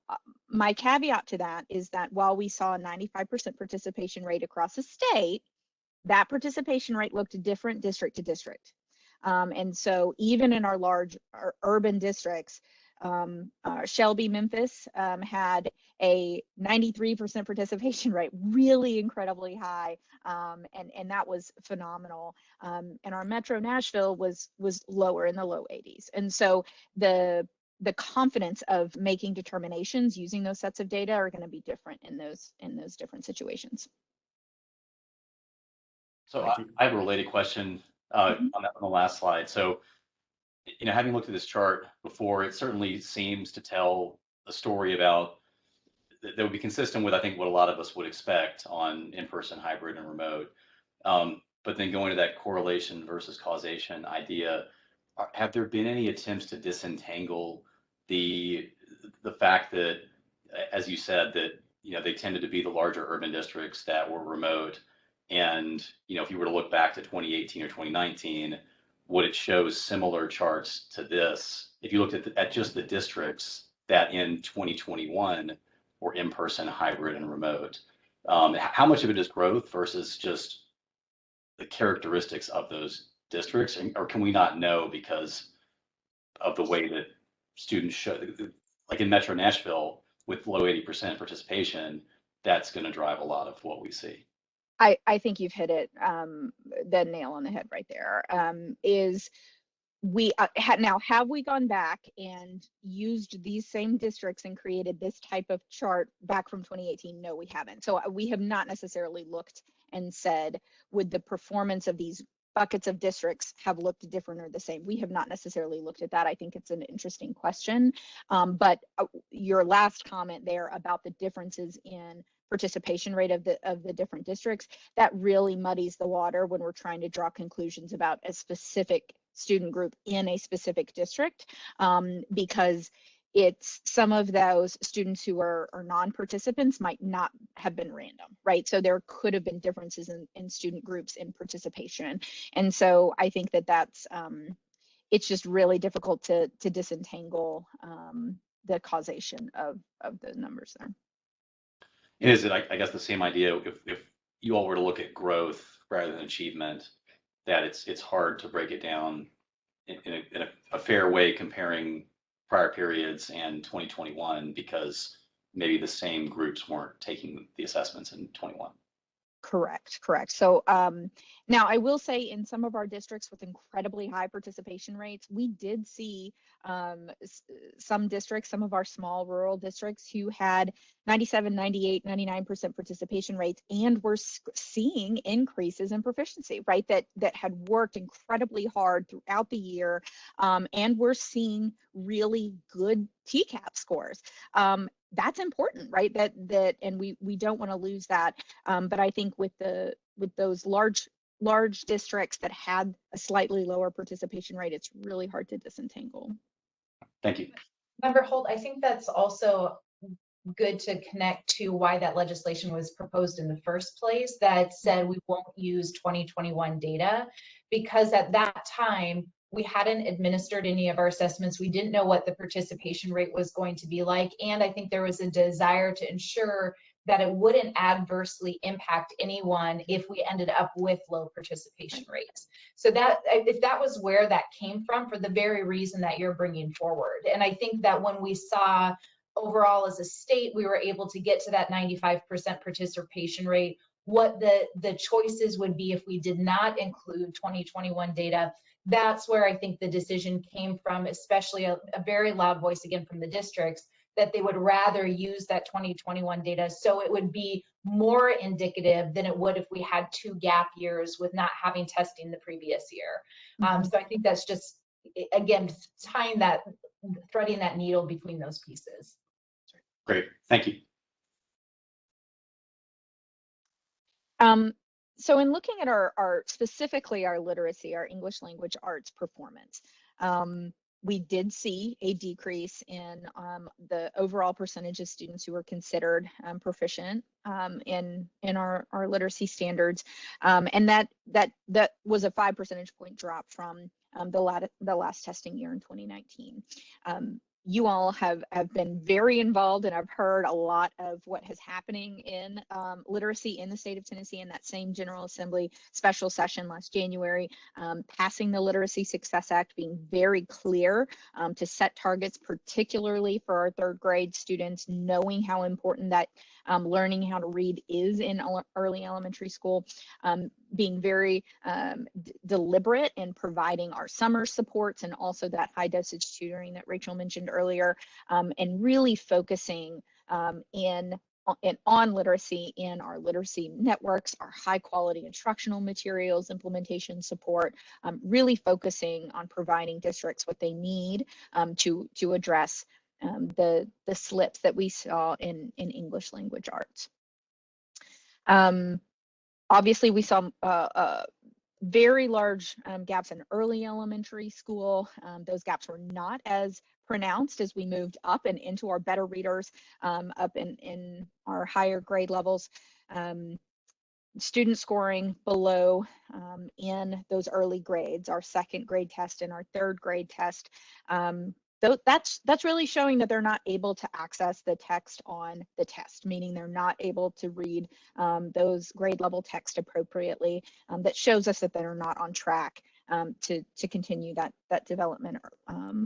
Speaker 6: my caveat to that is that while we saw a 95% participation rate across the state, that participation rate looked different district to district. And so even in our large urban districts, Shelby, Memphis had a 93% participation rate, really incredibly high, and that was phenomenal. And our Metro Nashville was lower, in the low 80s. And so the confidence of making determinations using those sets of data are going to be different in those different situations.
Speaker 3: So I have a related question on the last slide. So, having looked at this chart before, it certainly seems to tell a story about that would be consistent with, I think, what a lot of us would expect on in-person, hybrid, and remote. But then going to that correlation versus causation idea, have there been any attempts to disentangle the fact that, as you said, that they tended to be the larger urban districts that were remote? And, if you were to look back to 2018 or 2019, would it show similar charts to this? If you looked at just the districts that in 2021 were in-person, hybrid, and remote, how much of it is growth versus just the characteristics of those districts? Or can we not know because of the way that students show, like in Metro Nashville with low 80% participation, that's going to drive a lot of what we see?
Speaker 6: I think you've hit it, the nail on the head right there. Is we now have we gone back and used these same districts and created this type of chart back from 2018? No, we haven't. So we have not necessarily looked and said, would the performance of these buckets of districts have looked different or the same? We have not necessarily looked at that. I think it's an interesting question. But your last comment there about the differences in participation rate of the different districts, that really muddies the water when we're trying to draw conclusions about a specific student group in a specific district, because it's some of those students who are non-participants might not have been random, right? So there could have been differences in student groups in participation. And so I think that's it's just really difficult to disentangle the causation of the numbers there.
Speaker 3: And is it, I guess, the same idea if you all were to look at growth rather than achievement, that it's hard to break it down in a fair way, comparing prior periods and 2021 because maybe the same groups weren't taking the assessments in 21.
Speaker 6: Correct, correct. So now I will say in some of our districts with incredibly high participation rates, we did see some districts, some of our small rural districts who had 97, 98, 99% participation rates and were seeing increases in proficiency, right? That had worked incredibly hard throughout the year and we're seeing really good TCAP scores. That's important, right? And we don't want to lose that. But I think with those large districts that had a slightly lower participation rate, it's really hard to disentangle.
Speaker 3: Thank you.
Speaker 7: Member Holt, I think that's also good to connect to why that legislation was proposed in the first place that said we won't use 2021 data, because at that time we hadn't administered any of our assessments. We didn't know what the participation rate was going to be like. And I think there was a desire to ensure that it wouldn't adversely impact anyone if we ended up with low participation rates. So that, if that was where that came from, for the very reason that you're bringing forward. And I think that when we saw overall as a state, we were able to get to that 95% participation rate, what the choices would be if we did not include 2021 data. That's where I think the decision came from, especially a very loud voice again from the districts, that they would rather use that 2021 data so it would be more indicative than it would if we had 2 gap years with not having testing the previous year. So I think that's just, again, threading that needle between those pieces.
Speaker 3: Great, thank you.
Speaker 6: So in looking at our specifically our literacy, our English language arts performance, we did see a decrease in the overall percentage of students who were considered proficient in our literacy standards, and that was a 5 percentage point drop from the last testing year in 2019. You all have been very involved, and I've heard a lot of what is happening in literacy in the state of Tennessee in that same General Assembly special session last January, passing the Literacy Success Act, being very clear to set targets, particularly for our 3rd grade students, knowing how important that learning how to read is in early elementary school, being very deliberate in providing our summer supports and also that high dosage tutoring that Rachel mentioned earlier, and really focusing on literacy in our literacy networks, our high quality instructional materials, implementation support, really focusing on providing districts what they need to address the slips that we saw in English language arts. Obviously, we saw very large gaps in early elementary school. Those gaps were not as pronounced as we moved up and into our better readers, up in our higher grade levels. Student scoring below in those early grades, our 2nd grade test and our 3rd grade test. That's really showing that they're not able to access the text on the test, meaning they're not able to read those grade level text appropriately. That shows us that they're not on track to continue that development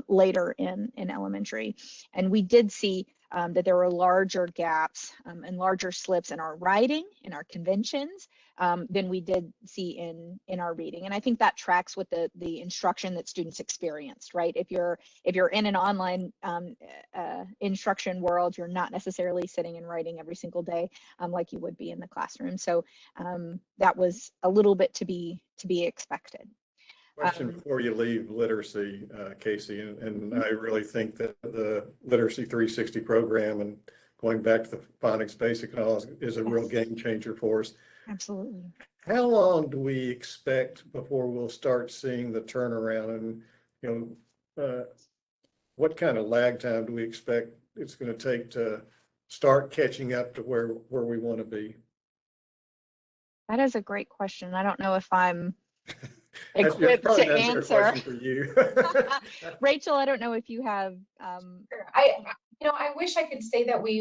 Speaker 6: later in in And we did see that there were larger gaps and larger slips in our writing, in our conventions, than we did see in our reading. And I think that tracks with the instruction that students experienced, right? If you're in an online instruction world, you're not necessarily sitting and writing every single day like you would be in the classroom. So that was a little bit to be expected.
Speaker 1: Question before you leave literacy, Casey, and I really think that the Literacy 360 program and going back to the phonics basic knowledge is a real game changer for us.
Speaker 6: Absolutely.
Speaker 1: How long do we expect before we'll start seeing the turnaround? And what kind of lag time do we expect it's going to take to start catching up to where we want to be?
Speaker 6: That is a great question. I don't know if I'm
Speaker 1: equipped
Speaker 6: to answer.
Speaker 1: For you.
Speaker 6: Rachel, I don't know if you have.
Speaker 7: Sure. I wish I could say that we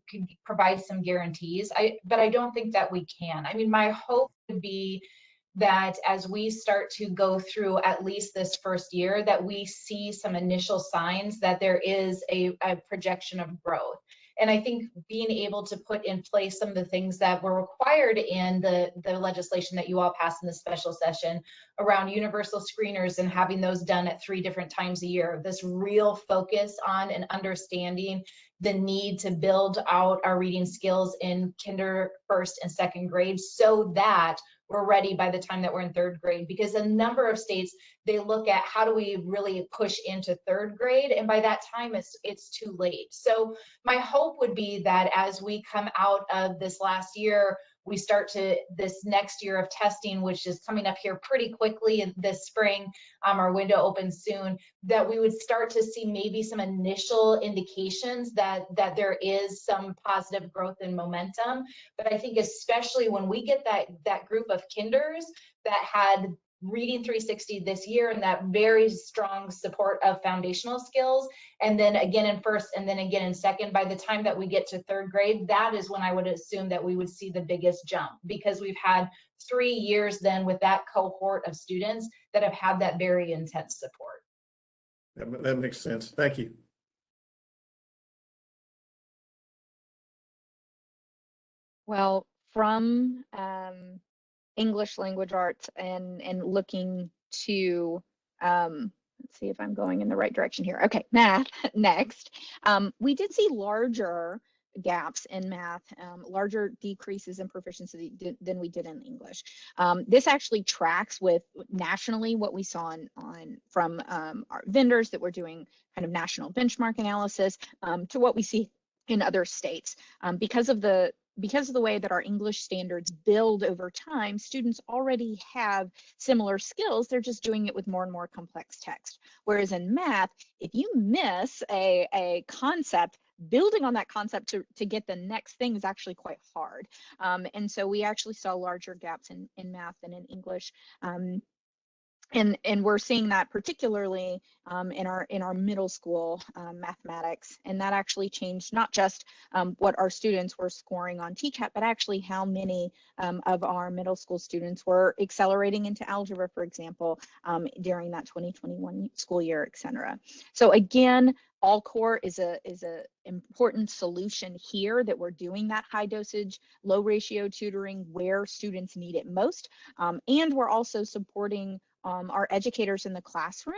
Speaker 7: could provide some guarantees, but I don't think that we can. I mean, my hope would be that as we start to go through at least this first year, that we see some initial signs that there is a projection of growth. And I think being able to put in place some of the things that were required in the legislation that you all passed in the special session around universal screeners and having those done at 3 different times a year, this real focus on and understanding the need to build out our reading skills in kinder, first, and second grade so that we're ready by the time that we're in 3rd grade. Because a number of states, they look at how do we really push into 3rd grade, and by that time it's too late. So my hope would be that as we come out of this last year, we start to this next year of testing, which is coming up here pretty quickly in this spring, our window opens soon, that we would start to see maybe some initial indications that there is some positive growth and momentum. But I think especially when we get that group of kinders that had Reading 360 this year and that very strong support of foundational skills, and then again in first and then again in second, by the time that we get to 3rd grade, that is when I would assume that we would see the biggest jump, because we've had 3 years then with that cohort of students that have had that very intense support.
Speaker 1: That makes sense. Thank you.
Speaker 6: Well, from English language arts and looking to, let's see if I'm going in the right direction here. Okay, math next. We did see larger gaps in math, larger decreases in proficiency than we did in English. This actually tracks with nationally what we saw from our vendors that were doing kind of national benchmark analysis to what we see in other states. Because of the way that our English standards build over time, students already have similar skills. They're just doing it with more and more complex text. Whereas in math, if you miss a concept, building on that concept to get the next thing is actually quite hard. And so we actually saw larger gaps in math than in English. And we're seeing that particularly in our middle school mathematics, and that actually changed not just what our students were scoring on TCAP, but actually how many of our middle school students were accelerating into algebra, for example, during that 2021 school year, et cetera. So again, All-Core is a important solution here, that we're doing that high dosage, low ratio tutoring where students need it most, and we're also supporting our educators in the classroom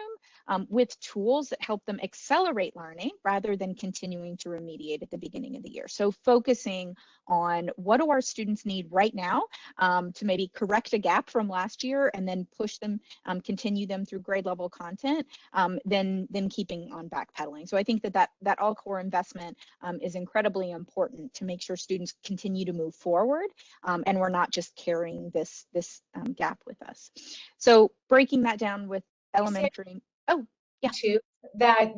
Speaker 6: with tools that help them accelerate learning rather than continuing to remediate at the beginning of the year. So focusing on what do our students need right now to maybe correct a gap from last year and then push them, continue them through grade level content, then keeping on backpedaling. So I think that All-Core investment is incredibly important to make sure students continue to move forward and we're not just carrying this gap with us. So breaking that down with elementary. Oh, yeah.
Speaker 7: Too, that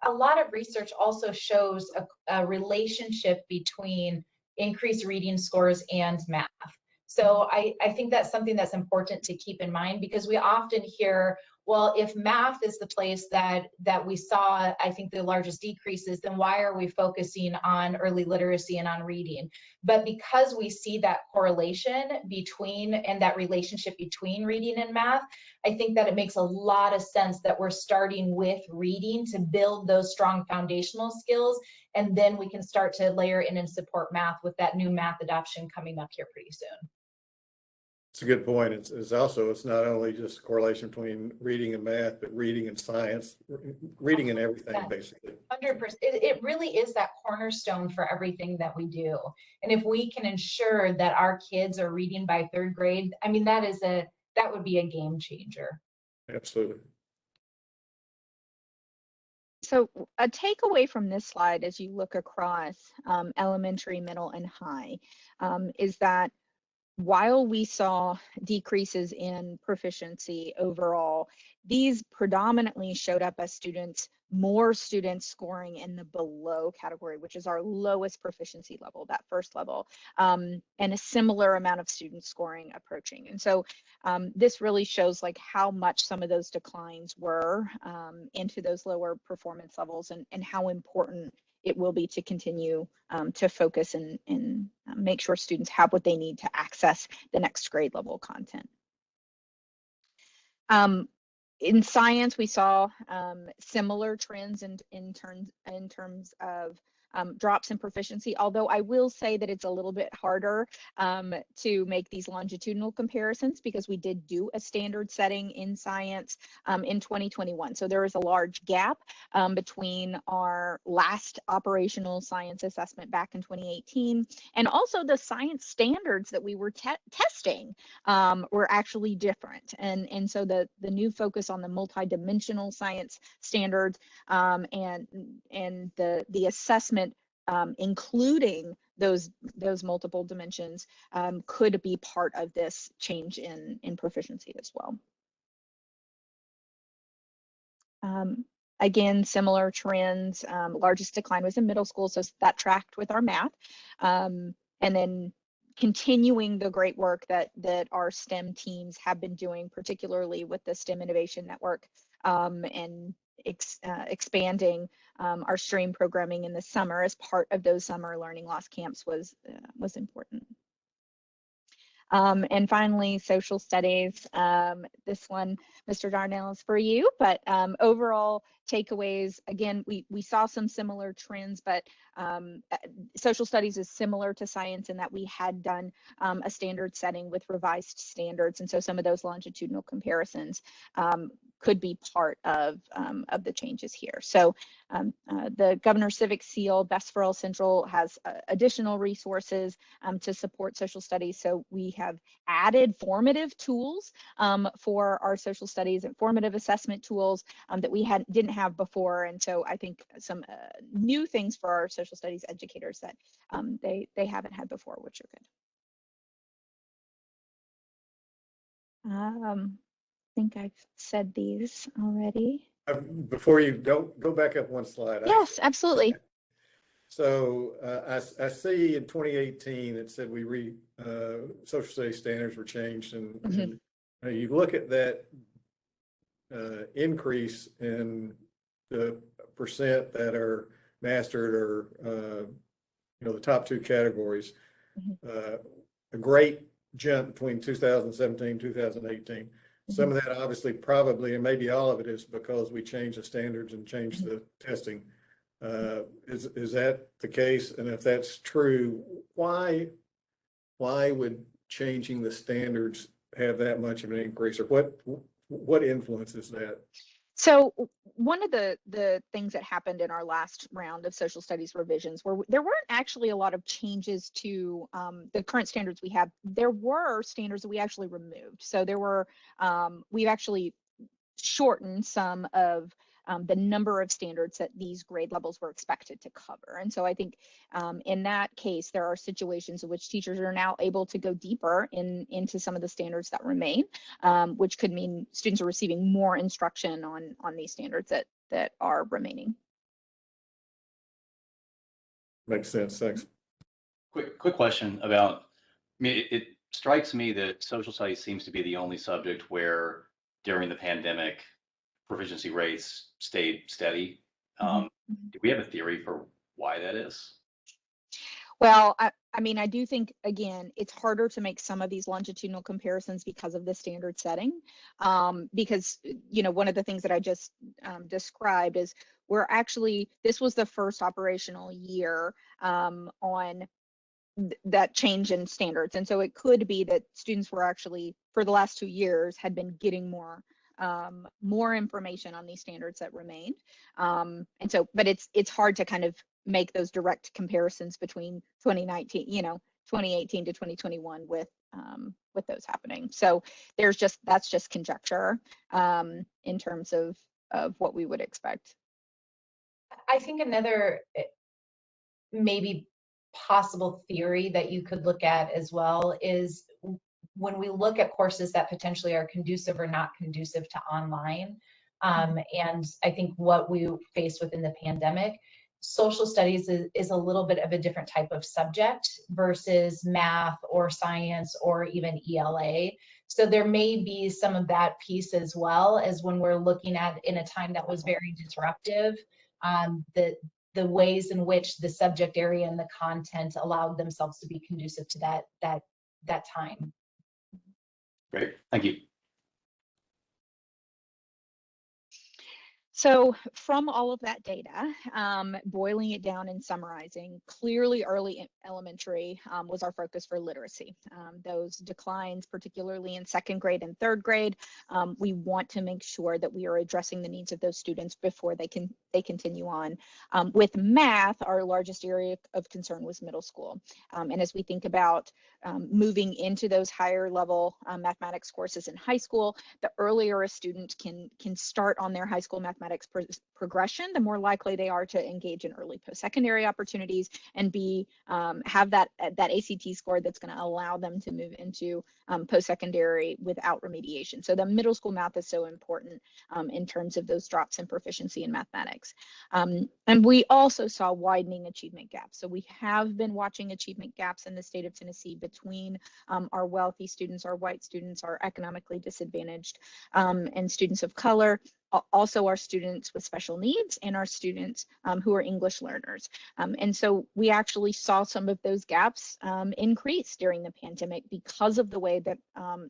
Speaker 7: a lot of research also shows a relationship between increased reading scores and math. So I think that's something that's important to keep in mind, because we often hear, well, if math is the place that we saw, I think, the largest decreases, then why are we focusing on early literacy and on reading? But because we see that correlation between and that relationship between reading and math, I think that it makes a lot of sense that we're starting with reading to build those strong foundational skills, and then we can start to layer in and support math with that new math adoption coming up here pretty soon.
Speaker 1: It's a good point. It's also, it's not only just correlation between reading and math, but reading and science, reading and everything, basically.
Speaker 7: 100%. It really is that cornerstone for everything that we do. And if we can ensure that our kids are reading by 3rd grade, I mean, that would be a game changer.
Speaker 1: Absolutely.
Speaker 6: So a takeaway from this slide as you look across elementary, middle, and high is that while we saw decreases in proficiency overall, these predominantly showed up as more students scoring in the below category, which is our lowest proficiency level, that first level, and a similar amount of students scoring approaching. And so this really shows like how much some of those declines were into those lower performance levels, and how important it will be to continue to focus and make sure students have what they need to access the next grade level content. In science, we saw similar trends in terms of drops in proficiency, although I will say that it's a little bit harder to make these longitudinal comparisons because we did do a standard setting in science in 2021. So there is a large gap between our last operational science assessment back in 2018 and also the science standards that we were testing were actually different. And so the new focus on the multidimensional science standards and the assessment including those multiple dimensions could be part of this change in proficiency as well. Again, similar trends. Largest decline was in middle school, so that tracked with our math. And then continuing the great work that our STEM teams have been doing, particularly with the STEM Innovation Network and expanding our stream programming in the summer as part of those summer learning loss camps was important. And finally, social studies. This one, Mr. Darnell, is for you, but overall takeaways, again, we saw some similar trends, but social studies is similar to science in that we had done a standard setting with revised standards. And so some of those longitudinal comparisons could be part of the changes here. So the Governor's Civic Seal, Best for All Central, has additional resources to support social studies. So we have added formative tools for our social studies and formative assessment tools that we didn't have before. And so I think some new things for our social studies educators that they haven't had before, which are good. I think I've said these already.
Speaker 1: Before you go back up one slide.
Speaker 6: Yes, absolutely.
Speaker 1: So I see in 2018 it said social studies standards were changed, and you look at that increase in the percent that are mastered or the top two categories, a great jump between 2017 2018. Some of that obviously probably, and maybe all of it, is because we changed the standards and changed the testing. Is that the case? And if that's true, why would changing the standards have that much of an increase, or what influences that?
Speaker 6: So one of the things that happened in our last round of social studies revisions were there weren't actually a lot of changes to the current standards we have. There were standards that we actually removed. So there were, we've actually shortened some of the number of standards that these grade levels were expected to cover. And so I think in that case, there are situations in which teachers are now able to go deeper into some of the standards that remain, which could mean students are receiving more instruction on these standards that are remaining.
Speaker 1: Makes sense. Thanks.
Speaker 3: Quick question about, I mean, it strikes me that social studies seems to be the only subject where during the pandemic, proficiency rates stayed steady. Do we have a theory for why that is?
Speaker 6: Well, I mean, I do think, again, it's harder to make some of these longitudinal comparisons because of the standard setting. Because, one of the things that I just described is this was the first operational year on that change in standards. And so it could be that students were actually, for the last 2 years, had been getting more information on these standards that remained. And so, but it's hard to kind of make those direct comparisons between 2018 to 2021 with those happening. So that's just conjecture in terms of what we would expect.
Speaker 7: I think another maybe possible theory that you could look at as well is when we look at courses that potentially are conducive or not conducive to online. And I think what we faced within the pandemic, social studies is a little bit of a different type of subject versus math or science or even ELA. So there may be some of that piece as well as when we're looking at in a time that was very disruptive, the ways in which the subject area and the content allowed themselves to be conducive to that time.
Speaker 3: Great, thank you.
Speaker 6: So from all of that data, boiling it down and summarizing, clearly early elementary was our focus for literacy. Those declines, particularly in second grade and third grade, we want to make sure that we are addressing the needs of those students before they continue on. With math, our largest area of concern was middle school. And as we think about moving into those higher level mathematics courses in high school, the earlier a student can start on their high school mathematics progression, the more likely they are to engage in early post-secondary opportunities and have that ACT score that's going to allow them to move into post-secondary without remediation. So the middle school math is so important in terms of those drops in proficiency in mathematics. And we also saw widening achievement gaps. So we have been watching achievement gaps in the state of Tennessee between our wealthy students, our white students, our economically disadvantaged, and students of color, also our students with special needs and our students who are English learners. And so we actually saw some of those gaps increase during the pandemic because of the way that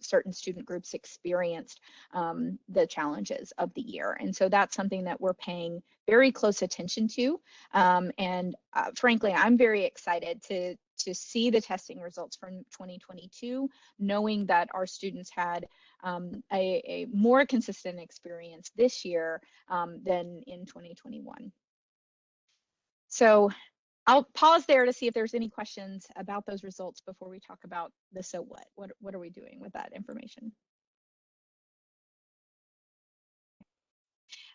Speaker 6: certain student groups experienced the challenges of the year. And so that's something that we're paying very close attention to. And frankly, I'm very excited to see the testing results from 2022, knowing that our students had a more consistent experience this year than in 2021. So I'll pause there to see if there's any questions about those results before we talk about the so what. What are we doing with that information?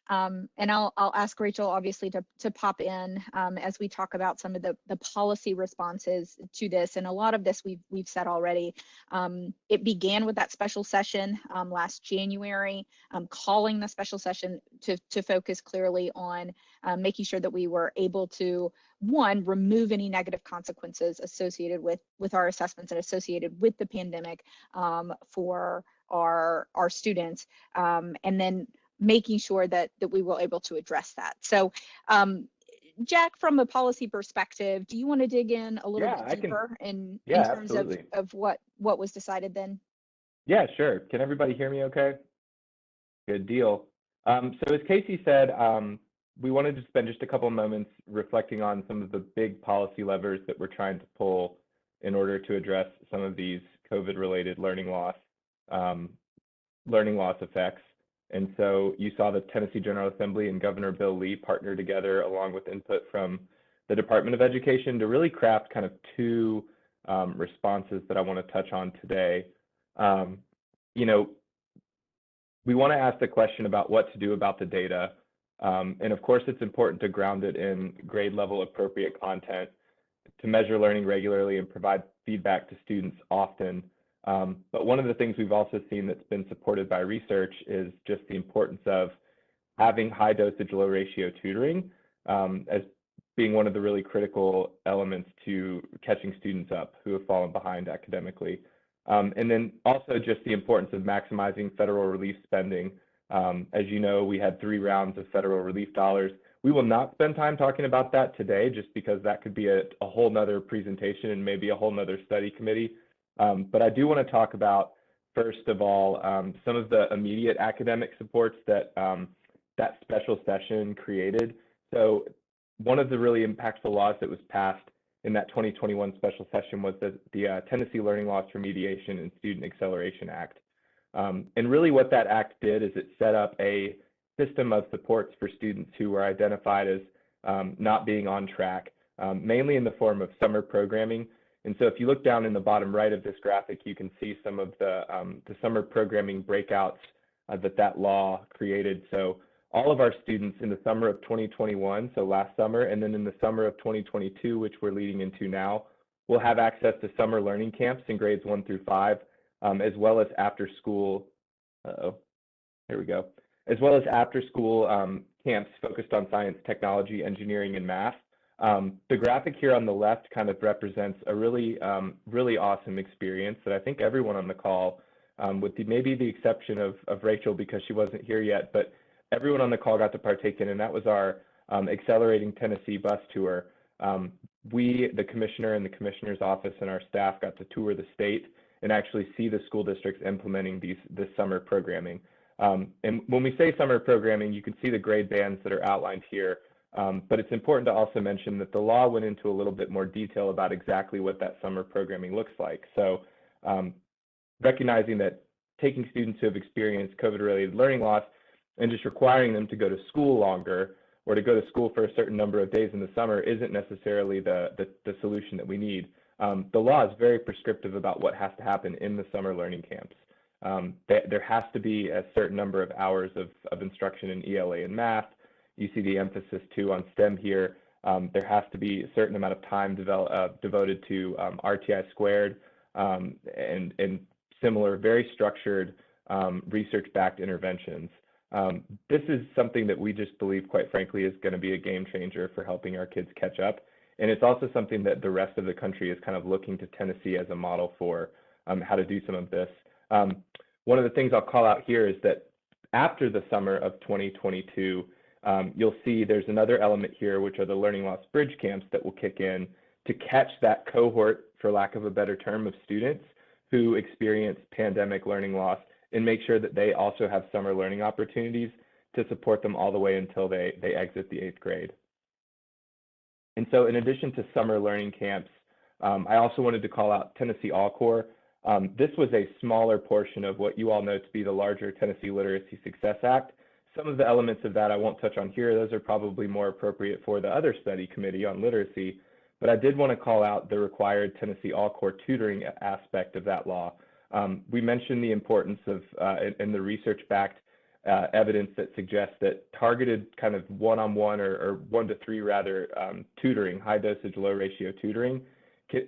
Speaker 6: And I'll ask Rachel, obviously, to pop in as we talk about some of the policy responses to this. And a lot of this we've said already. It began with that special session last January, calling the special session to focus clearly on making sure that we were able to, one, remove any negative consequences associated with our assessments and associated with the pandemic for our students, and then making sure that we were able to address that. So Jack, from a policy perspective, do you want to dig in a little bit deeper in terms of what was decided then?
Speaker 5: Yeah, sure. Can everybody hear me okay? Good deal. So as Casey said, we wanted to spend just a couple of moments reflecting on some of the big policy levers that we're trying to pull in order to address some of these COVID-related learning loss effects. And so you saw the Tennessee General Assembly and Governor Bill Lee partner together along with input from the Department of Education to really craft kind of two responses that I want to touch on today. You know, we want to ask the question about what to do about the data. And of course, it's important to ground it in grade level appropriate content, to measure learning regularly and provide feedback to students often. But one of the things we've also seen that's been supported by research is just the importance of having high dosage, low ratio tutoring as being one of the really critical elements to catching students up who have fallen behind academically. And then also just the importance of maximizing federal relief spending. As you know, we had 3 rounds of federal relief dollars. We will not spend time talking about that today, just because that could be a whole nother presentation and maybe a whole nother study committee. But I do want to talk about, first of all, some of the immediate academic supports that that special session created. So one of the really impactful laws that was passed in that 2021 special session was the Tennessee Learning Loss Remediation and Student Acceleration Act. And really what that act did is it set up a system of supports for students who were identified as not being on track, mainly in the form of summer programming. And so if you look down in the bottom right of this graphic, you can see some of the summer programming breakouts that law created. So all of our students in the summer of 2021, so last summer, and then in the summer of 2022, which we're leading into now, will have access to summer learning camps in grades 1 through 5, as well as after school, here we go, as well as after school camps focused on science, technology, engineering, and math. The graphic here on the left kind of represents a really, really awesome experience that I think everyone on the call, with maybe the exception of Rachel because she wasn't here yet, but everyone on the call got to partake in, and that was our Accelerating Tennessee bus tour. We, the commissioner and the commissioner's office and our staff, got to tour the state and actually see the school districts implementing this summer programming. And when we say summer programming, you can see the grade bands that are outlined here. But it's important to also mention that the law went into a little bit more detail about exactly what that summer programming looks like. So recognizing that taking students who have experienced COVID-related learning loss and just requiring them to go to school longer or to go to school for a certain number of days in the summer isn't necessarily the solution that we need. The law is very prescriptive about what has to happen in the summer learning camps. There has to be a certain number of hours of instruction in ELA and math. You see the emphasis too on STEM here. There has to be a certain amount of time devoted to RTI squared and similar, very structured research-backed interventions. This is something that we just believe, quite frankly, is going to be a game changer for helping our kids catch up. And it's also something that the rest of the country is kind of looking to Tennessee as a model for how to do some of this. One of the things I'll call out here is that after the summer of 2022, you'll see there's another element here, which are the learning loss bridge camps that will kick in to catch that cohort, for lack of a better term, of students who experience pandemic learning loss and make sure that they also have summer learning opportunities to support them all the way until they exit the 8th grade. And so in addition to summer learning camps, I also wanted to call out Tennessee All-Core. This was a smaller portion of what you all know to be the larger Tennessee Literacy Success Act. Some of the elements of that I won't touch on here. Those are probably more appropriate for the other study committee on literacy. But I did want to call out the required Tennessee All-Core tutoring aspect of that law. We mentioned the importance of and the research-backed evidence that suggests that targeted kind of one-on-one or 1 to 3 rather tutoring, high dosage, low ratio tutoring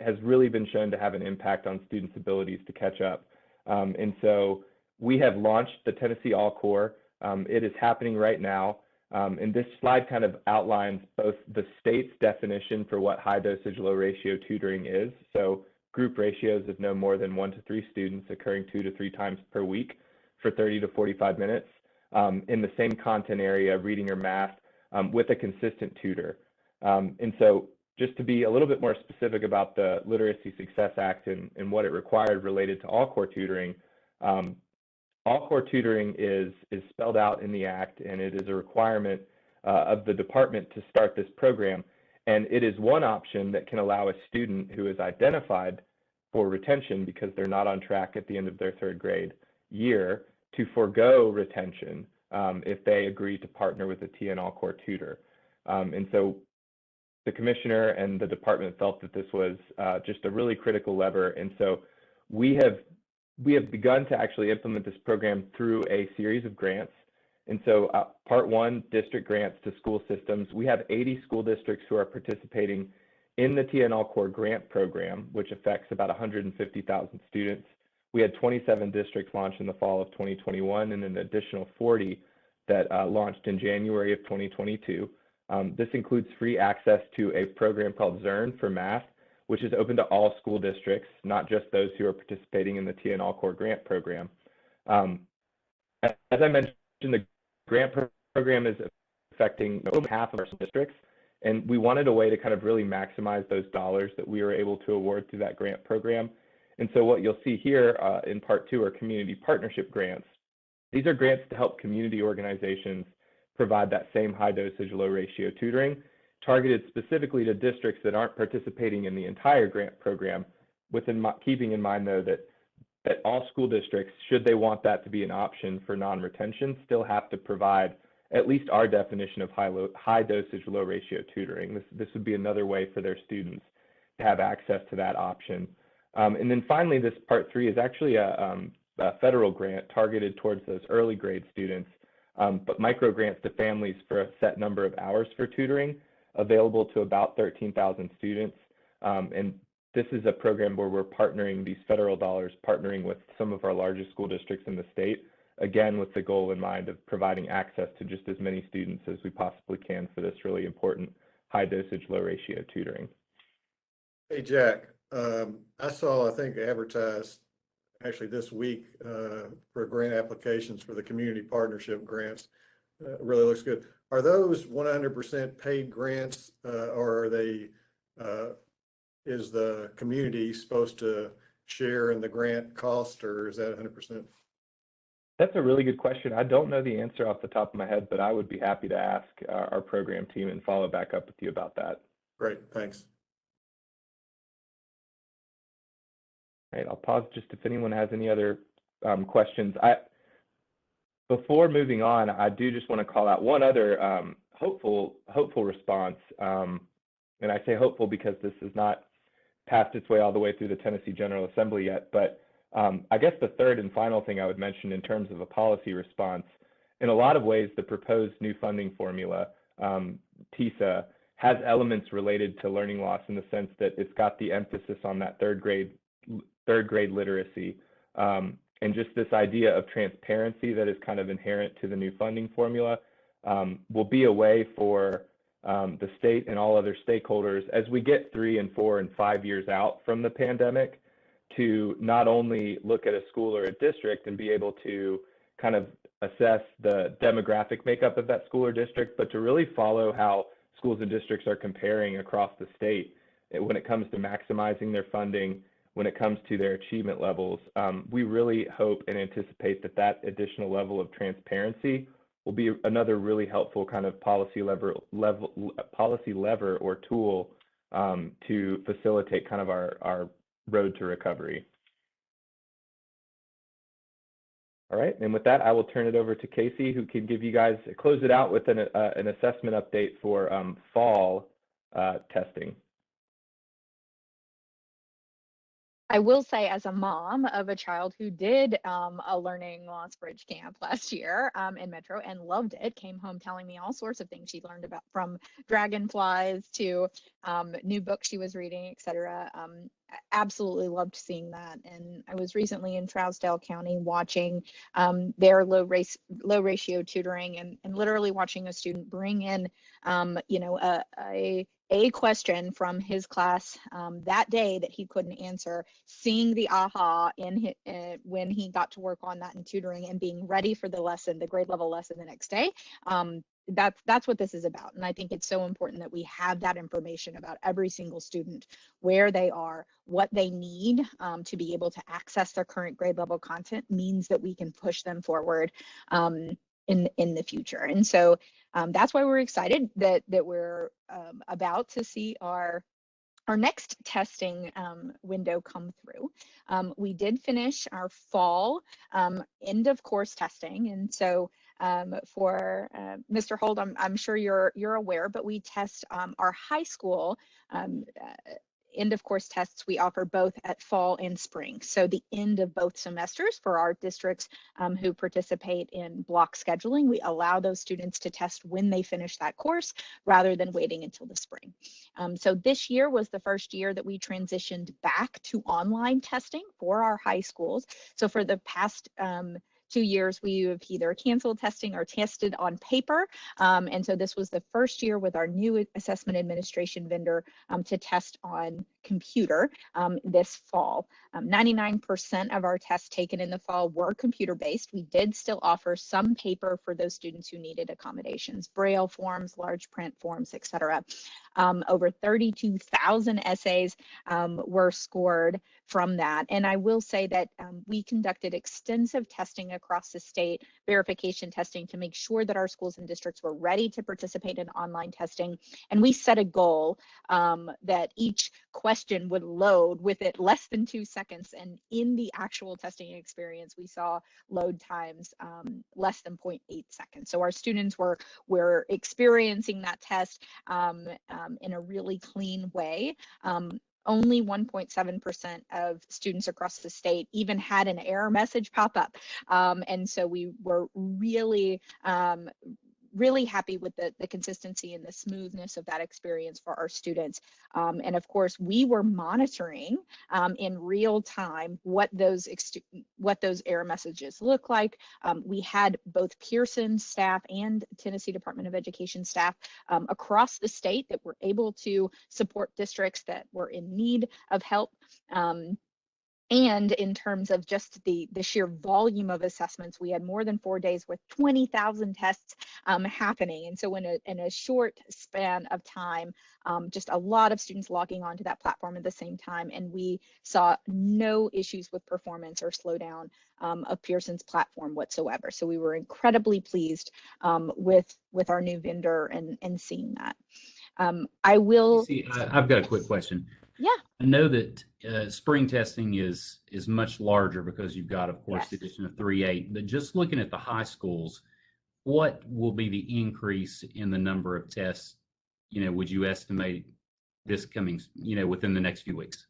Speaker 5: has really been shown to have an impact on students' abilities to catch up. And so we have launched the Tennessee All-Core. It is happening right now. And this slide kind of outlines both the state's definition for what high dosage, low ratio tutoring is. So group ratios of no more than 1 to 3 students occurring 2 to 3 times per week for 30 to 45 minutes in the same content area, reading or math, with a consistent tutor. And so just to be a little bit more specific about the Literacy Success Act and what it required related to all-core tutoring, all-core tutoring is spelled out in the Act, and it is a requirement of the department to start this program. And it is one option that can allow a student who is identified for retention because they're not on track at the end of their 3rd grade year to forego retention if they agree to partner with a TN All-Core tutor. And so the commissioner and the department felt that this was just a really critical lever. And so we have begun to actually implement this program through a series of grants. And so part 1, district grants to school systems. We have 80 school districts who are participating in the TN All-Core grant program, which affects about 150,000 students. We had 27 districts launch in the fall of 2021 and an additional 40 that launched in January of 2022. This includes free access to a program called ZERN for math, which is open to all school districts, not just those who are participating in the TN All-Core grant program. As I mentioned, the grant program is affecting over half of our districts, and we wanted a way to kind of really maximize those dollars that we were able to award through that grant program. And so what you'll see here in part 2 are community partnership grants. These are grants to help community organizations provide that same high dosage, low ratio tutoring, targeted specifically to districts that aren't participating in the entire grant program, keeping in mind, though, that all school districts, should they want that to be an option for non-retention, still have to provide at least our definition of high dosage, low ratio tutoring. This would be another way for their students to have access to that option. And then finally, this part 3 is actually a federal grant targeted towards those early grade students, but micro grants to families for a set number of hours for tutoring, available to about 13,000 students. And this is a program where we're partnering these federal dollars, partnering with some of our largest school districts in the state, again, with the goal in mind of providing access to just as many students as we possibly can for this really important high dosage, low ratio tutoring.
Speaker 1: Hey, Jack, I saw, I think, advertised actually this week for grant applications for the community partnership grants. Really looks good. Are those 100% paid grants, or are they, is the community supposed to share in the grant cost, or is that 100%?
Speaker 5: That's a really good question. I don't know the answer off the top of my head, but I would be happy to ask our program team and follow back up with you about that.
Speaker 1: Great, thanks.
Speaker 5: All right, I'll pause just if anyone has any other questions. Before moving on, I do just want to call out one other hopeful response. And I say hopeful because this has not passed its way all the way through the Tennessee General Assembly yet. But I guess the third and final thing I would mention in terms of a policy response, in a lot of ways, the proposed new funding formula, TISA, has elements related to learning loss in the sense that it's got the emphasis on that third grade literacy. And just this idea of transparency that is kind of inherent to the new funding formula will be a way for the state and all other stakeholders as we get 3 and 4 and 5 years out from the pandemic to not only look at a school or a district and be able to kind of assess the demographic makeup of that school or district, but to really follow how schools and districts are comparing across the state when it comes to maximizing their funding, when it comes to their achievement levels. We really hope and anticipate that that additional level of transparency will be another really helpful kind of policy lever or tool to facilitate kind of our road to recovery. All right, and with that, I will turn it over to Casey, who can give you guys, close it out with an assessment update for fall testing.
Speaker 6: I will say, as a mom of a child who did a learning loss bridge camp last year in Metro and loved it, came home telling me all sorts of things she learned about, from dragonflies to new books she was reading, etc. Absolutely loved seeing that. And I was recently in Trousdale County watching their low ratio tutoring and literally watching a student bring in, you know, a question from his class that day that he couldn't answer, seeing the aha in when he got to work on that in tutoring and being ready for the lesson, the grade level lesson the next day. That's what this is about. And I think it's so important that we have that information about every single student, where they are, what they need to be able to access their current grade level content, means that we can push them forward in the future. And so that's why we're excited that we're about to see our next testing window come through. We did finish our fall end of course testing, and so for Mr. Holt, I'm sure you're aware, but we test our high school end of course tests. We offer both at fall and spring, so the end of both semesters for our districts who participate in block scheduling. We allow those students to test when they finish that course rather than waiting until the spring. So this year was the first year that we transitioned back to online testing for our high schools. So for the past 2 years, we have either canceled testing or tested on paper. And so this was the first year with our new assessment administration vendor to test on computer this fall. 99% of our tests taken in the fall were computer-based. We did still offer some paper for those students who needed accommodations, Braille forms, large print forms, etc. Over 32,000 essays were scored from that. And I will say that we conducted extensive testing across the state, verification testing, to make sure that our schools and districts were ready to participate in online testing. And we set a goal that each question would load with it less than 2 seconds. And in the actual testing experience, we saw load times less than 0.8 seconds. So our students were experiencing that test in a really clean way. Only 1.7% of students across the state even had an error message pop up. And so we were really happy with the consistency and the smoothness of that experience for our students. And of course, we were monitoring in real time what those error messages look like. We had both Pearson staff and Tennessee Department of Education staff across the state that were able to support districts that were in need of help. And in terms of just the sheer volume of assessments, we had more than 4 days with 20,000 tests happening. And so in a short span of time, just a lot of students logging onto that platform at the same time. And we saw no issues with performance or slowdown of Pearson's platform whatsoever. So we were incredibly pleased with our new vendor and seeing that. I will.
Speaker 11: See, I've got a quick question.
Speaker 6: Yeah.
Speaker 11: I know that spring testing is much larger because you've got, of course,
Speaker 6: Yes.
Speaker 11: the addition of 3.8. But just looking at the high schools, what will be the increase in the number of tests? Would you estimate this coming, within the next few weeks?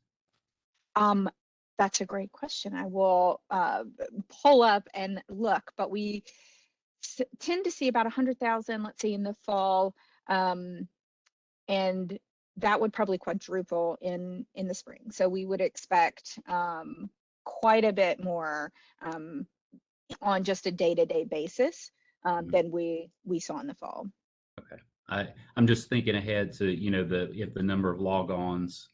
Speaker 6: That's a great question. I will pull up and look, but we tend to see about 100,000, let's say, in the fall, and that would probably quadruple in the spring. So we would expect quite a bit more on just a day-to-day basis than we saw in the fall.
Speaker 11: Okay. I'm just thinking ahead to, if the number of logons,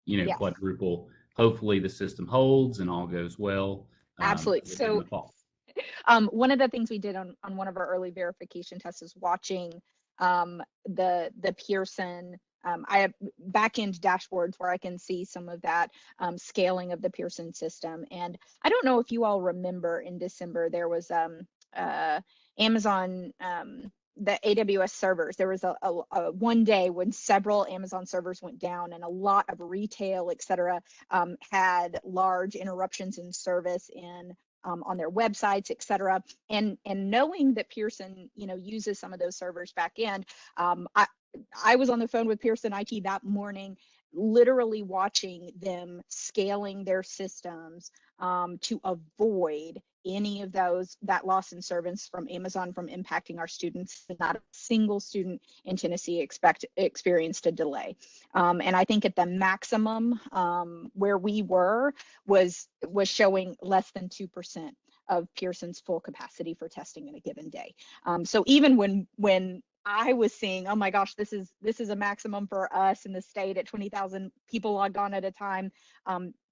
Speaker 6: Yes.
Speaker 11: quadruple, hopefully the system holds and all goes well.
Speaker 6: Absolutely.
Speaker 11: In
Speaker 6: So
Speaker 11: the fall.
Speaker 6: one of the things we did on one of our early verification tests is watching the Pearson. I have back-end dashboards where I can see some of that scaling of the Pearson system. And I don't know if you all remember, in December, there was Amazon, the AWS servers. There was a one day when several Amazon servers went down, and a lot of retail, et cetera, had large interruptions in service on their websites, et cetera. And knowing that Pearson, uses some of those servers back end, I was on the phone with Pearson IT that morning, literally watching them scaling their systems to avoid any of that loss in service from Amazon from impacting our students. Not a single student in Tennessee experienced a delay. And I think at the maximum where we were was showing less than 2% of Pearson's full capacity for testing in a given day. So even when I was seeing, oh my gosh, this is a maximum for us in the state at 20,000 people logged on at a time,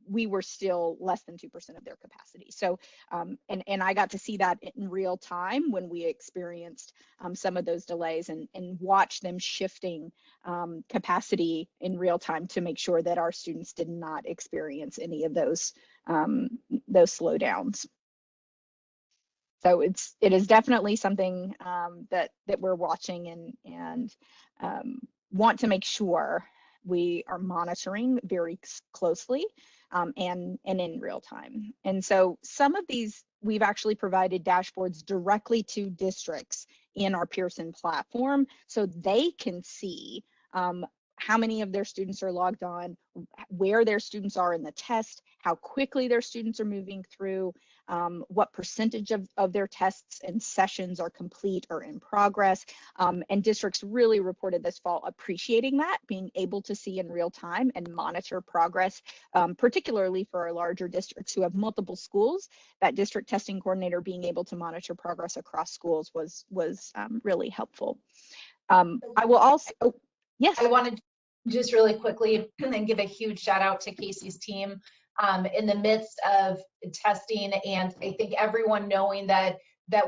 Speaker 6: we were still less than 2% of their capacity. So, and I got to see that in real time when we experienced some of those delays and watch them shifting capacity in real time to make sure that our students did not experience any of those slowdowns. So it is definitely something that we're watching and want to make sure we are monitoring very closely and in real time. And so some of these, we've actually provided dashboards directly to districts in our Pearson platform so they can see how many of their students are logged on, where their students are in the test, how quickly their students are moving through, what percentage of their tests and sessions are complete or in progress. And districts really reported this fall appreciating that, being able to see in real time and monitor progress, particularly for our larger districts who have multiple schools. That district testing coordinator being able to monitor progress across schools was really helpful. I will also, oh, yes.
Speaker 7: I wanted to just really quickly and give a huge shout out to Casey's team in the midst of testing, and I think everyone knowing that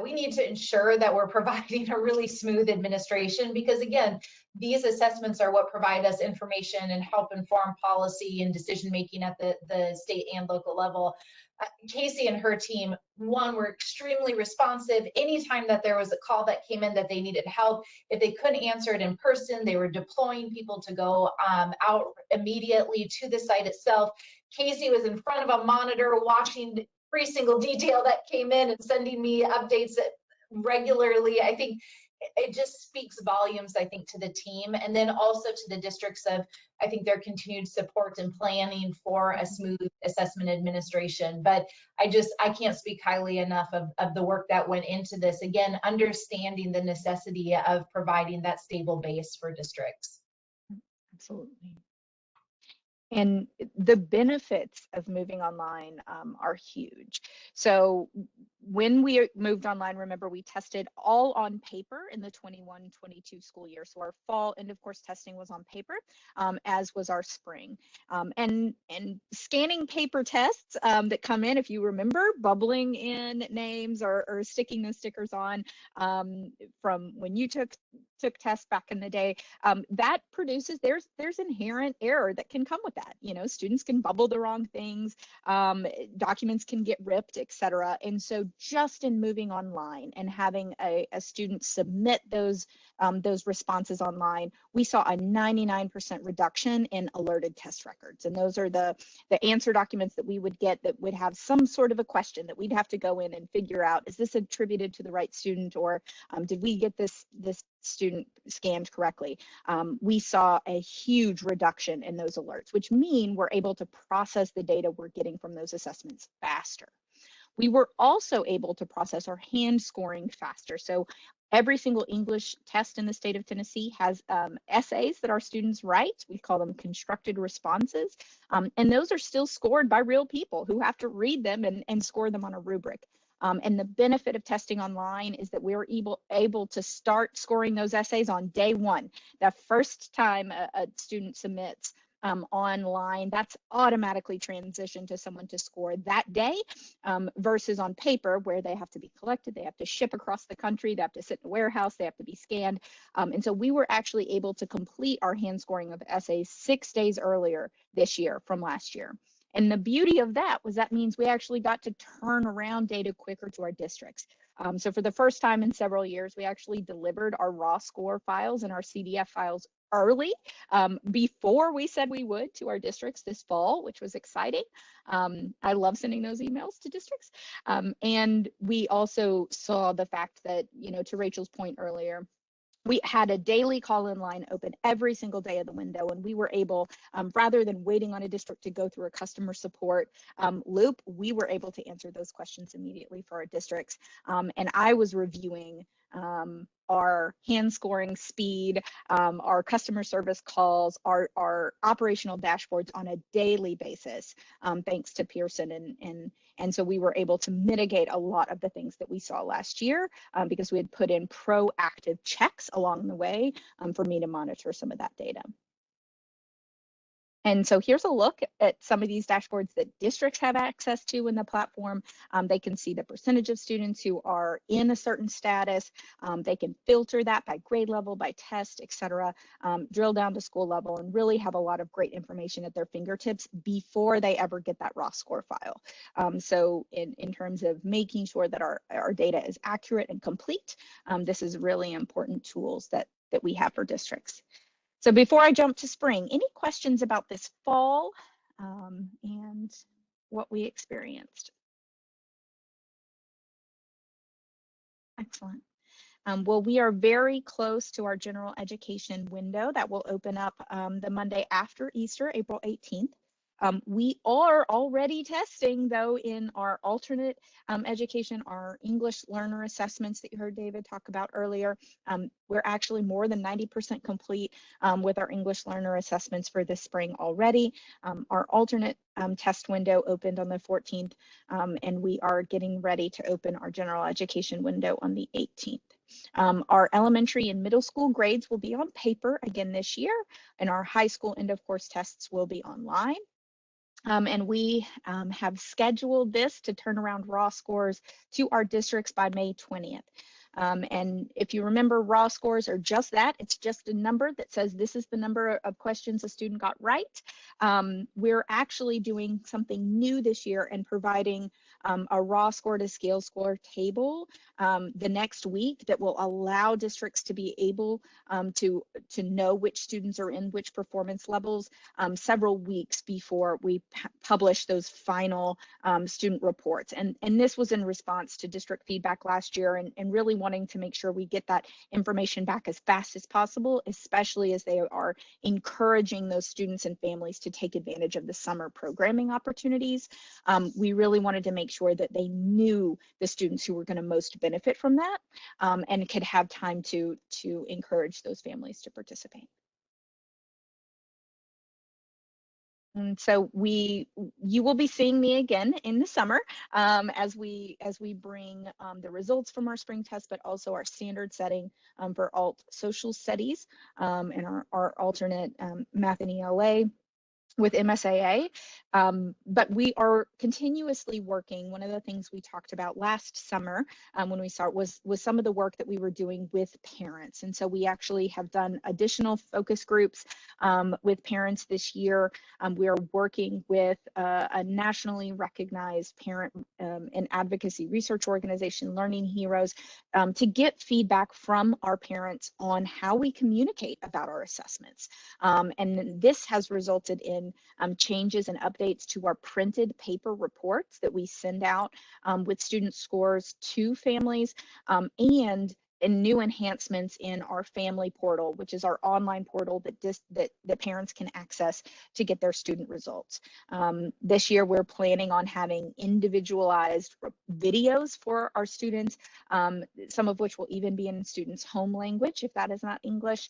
Speaker 7: we need to ensure that we're providing a really smooth administration, because again, these assessments are what provide us information and help inform policy and decision making at the state and local level. Casey and her team, were extremely responsive. Anytime that there was a call that came in that they needed help, if they couldn't answer it in person, they were deploying people to go out immediately to the site itself. Casey was in front of a monitor watching every single detail that came in and sending me updates regularly. I think it just speaks volumes, I think, to the team, and then also to the districts of, I think, their continued support and planning for a smooth assessment administration. But I can't speak highly enough of the work that went into this. Again, understanding the necessity of providing that stable base for districts.
Speaker 6: Absolutely. And the benefits of moving online are huge. So when we moved online, remember, we tested all on paper in the 21-22 school year. So our fall end of course testing was on paper, as was our spring. And scanning paper tests that come in, if you remember, bubbling in names or sticking those stickers on from when you took tests back in the day, that produces, there's inherent error that can come with that. You know, students can bubble the wrong things, documents can get ripped, etc. And so just in moving online and having a student submit those responses online, we saw a 99% reduction in alerted test records. And those are the answer documents that we would get that would have some sort of a question that we'd have to go in and figure out, is this attributed to the right student, or did we get this student scanned correctly? We saw a huge reduction in those alerts, which mean we're able to process the data we're getting from those assessments faster. We were also able to process our hand scoring faster. So every single English test in the state of Tennessee has essays that our students write. We call them constructed responses. And those are still scored by real people who have to read them and score them on a rubric. And the benefit of testing online is that we're able to start scoring those essays on day one. The first time a student submits online, that's automatically transitioned to someone to score that day, versus on paper where they have to be collected, they have to ship across the country, they have to sit in a warehouse, they have to be scanned. And so we were actually able to complete our hand scoring of essays 6 days earlier this year from last year. And the beauty of that was that means we actually got to turn around data quicker to our districts. So for the first time in several years, we actually delivered our raw score files and our CDF files early, before we said we would, to our districts this fall, which was exciting. I love sending those emails to districts. And we also saw the fact that, you know, to Rachel's point earlier, we had a daily call-in line open every single day of the window, and we were able, rather than waiting on a district to go through a customer support loop, we were able to answer those questions immediately for our districts. And I was reviewing our hand scoring speed, our customer service calls, our operational dashboards on a daily basis, thanks to Pearson. And so we were able to mitigate a lot of the things that we saw last year, because we had put in proactive checks along the way for me to monitor some of that data. And so here's a look at some of these dashboards that districts have access to in the platform. They can see the percentage of students who are in a certain status. They can filter that by grade level, by test, etc. Drill down to school level and really have a lot of great information at their fingertips before they ever get that raw score file. So in terms of making sure that our data is accurate and complete, this is really important tools that we have for districts. So before I jump to spring, any questions about this fall and what we experienced? Excellent. Well, we are very close to our general education window that will open up the Monday after Easter, April 18th. We are already testing, though, in our alternate education, our English learner assessments that you heard David talk about earlier. We're actually more than 90% complete with our English learner assessments for this spring already. Our alternate test window opened on the 14th, and we are getting ready to open our general education window on the 18th. Our elementary and middle school grades will be on paper again this year, and our high school end of course tests will be online. And we have scheduled this to turn around raw scores to our districts by May 20th. And if you remember, raw scores are just that. It's just a number that says this is the number of questions a student got right. We're actually doing something new this year and providing a raw score to scale score table the next week that will allow districts to be able to know which students are in which performance levels several weeks before we publish those final student reports. And this was in response to district feedback last year and really wanting to make sure we get that information back as fast as possible, especially as they are encouraging those students and families to take advantage of the summer programming opportunities. We really wanted to make sure that they knew the students who were going to most benefit from that and could have time to encourage those families to participate. And so you will be seeing me again in the summer as we bring the results from our spring test, but also our standard setting for alt social studies and our alternate math and ELA with MSAA. But we are continuously working. One of the things we talked about last summer when we start was some of the work that we were doing with parents. And so we actually have done additional focus groups with parents this year. We are working with a nationally recognized parent and advocacy research organization, Learning Heroes, to get feedback from our parents on how we communicate about our assessments. And this has resulted in changes and updates to our printed paper reports that we send out with student scores to families, and new enhancements in our family portal, which is our online portal that parents can access to get their student results. This year, we're planning on having individualized videos for our students, some of which will even be in students' home language, if that is not English,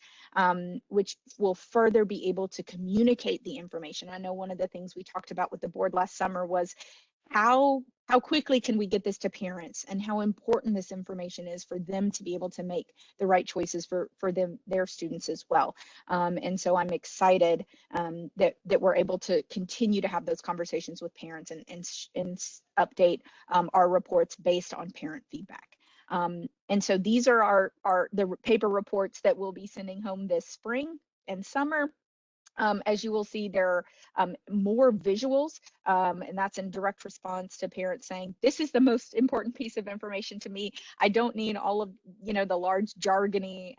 Speaker 6: which will further be able to communicate the information. I know one of the things we talked about with the board last summer was how quickly can we get this to parents, and how important this information is for them to be able to make the right choices for their students as well. And so I'm excited that we're able to continue to have those conversations with parents and update our reports based on parent feedback. And so these are the paper reports that we'll be sending home this spring and summer. As you will see, there are more visuals, and that's in direct response to parents saying, this is the most important piece of information to me. I don't need all of the large jargony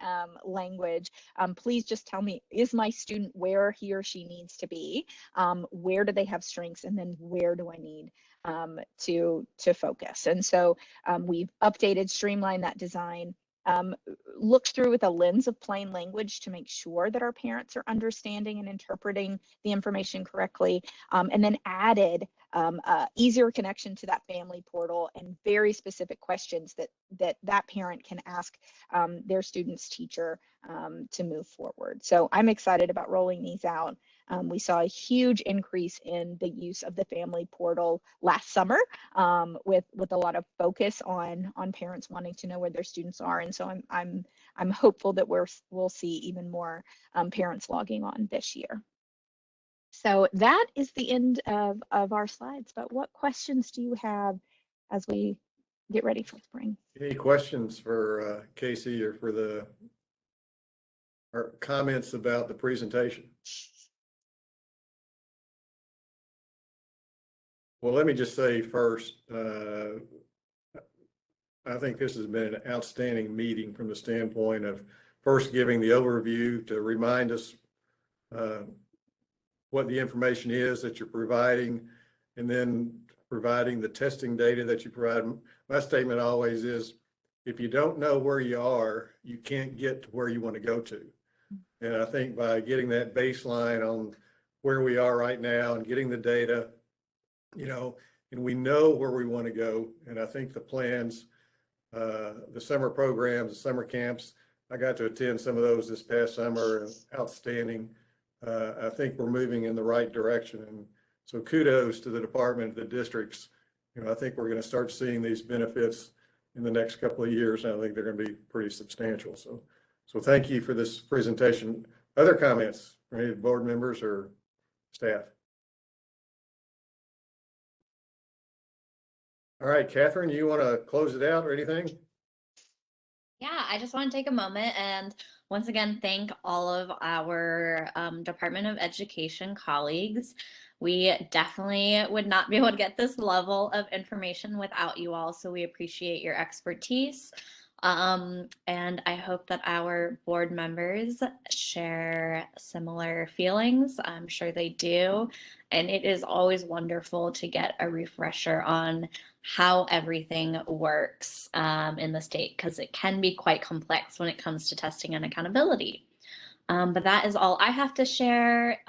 Speaker 6: language. Please just tell me, is my student where he or she needs to be? Where do they have strengths? And then where do I need to focus? And so we've updated, streamlined that design. Looked through with a lens of plain language to make sure that our parents are understanding and interpreting the information correctly, and then added easier connection to that family portal and very specific questions that parent can ask their student's teacher to move forward. So I'm excited about rolling these out. We saw a huge increase in the use of the family portal last summer, with a lot of focus on parents wanting to know where their students are, and so I'm hopeful that we'll see even more parents logging on this year. So that is the end of our slides. But what questions do you have as we get ready for spring?
Speaker 1: Any questions for Casey or for or comments about the presentation? Well, let me just say first, I think this has been an outstanding meeting from the standpoint of first giving the overview to remind us what the information is that you're providing, and then providing the testing data that you provide. My statement always is, if you don't know where you are, you can't get to where you want to go to. And I think by getting that baseline on where we are right now and getting the data, and we know where we want to go. And I think the plans, the summer programs, the summer camps, I got to attend some of those this past summer, outstanding. I think we're moving in the right direction. And so kudos to the department, the districts. I think we're going to start seeing these benefits in the next couple of years. And I think they're going to be pretty substantial. So thank you for this presentation. Other comments from any board members or staff? All right, Catherine, you want to close it out or anything?
Speaker 4: Yeah, I just want to take a moment and once again thank all of our Department of Education colleagues. We definitely would not be able to get this level of information without you all, so we appreciate your expertise. And I hope that our board members share similar feelings. I'm sure they do. And it is always wonderful to get a refresher on how everything works in the state, because it can be quite complex when it comes to testing and accountability. But that is all I have to share.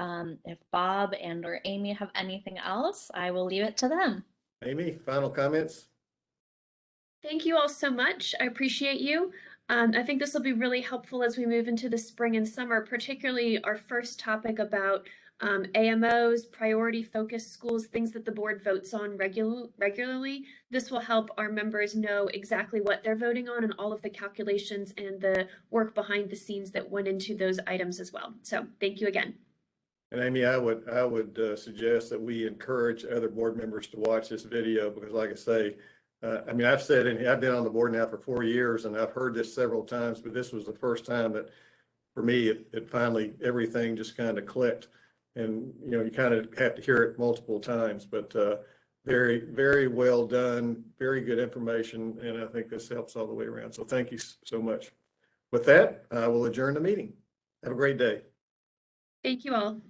Speaker 4: If Bob and or Amy have anything else, I will leave it to them.
Speaker 1: Amy, final comments?
Speaker 2: Thank you all so much. I appreciate you. I think this will be really helpful as we move into the spring and summer, particularly our first topic about AMOs, priority focus schools, things that the board votes on regularly. This will help our members know exactly what they're voting on and all of the calculations and the work behind the scenes that went into those items as well. So thank you again.
Speaker 1: And Amy, I would suggest that we encourage other board members to watch this video because, like I say, I mean, I've said, and I've been on the board now for 4 years, and I've heard this several times, but this was the first time that, for me, it finally everything just kind of clicked. And you know, you kind of have to hear it multiple times, but very, very well done, very good information, and I think this helps all the way around. So thank you so much. With that, I will adjourn the meeting. Have a great day.
Speaker 2: Thank you all.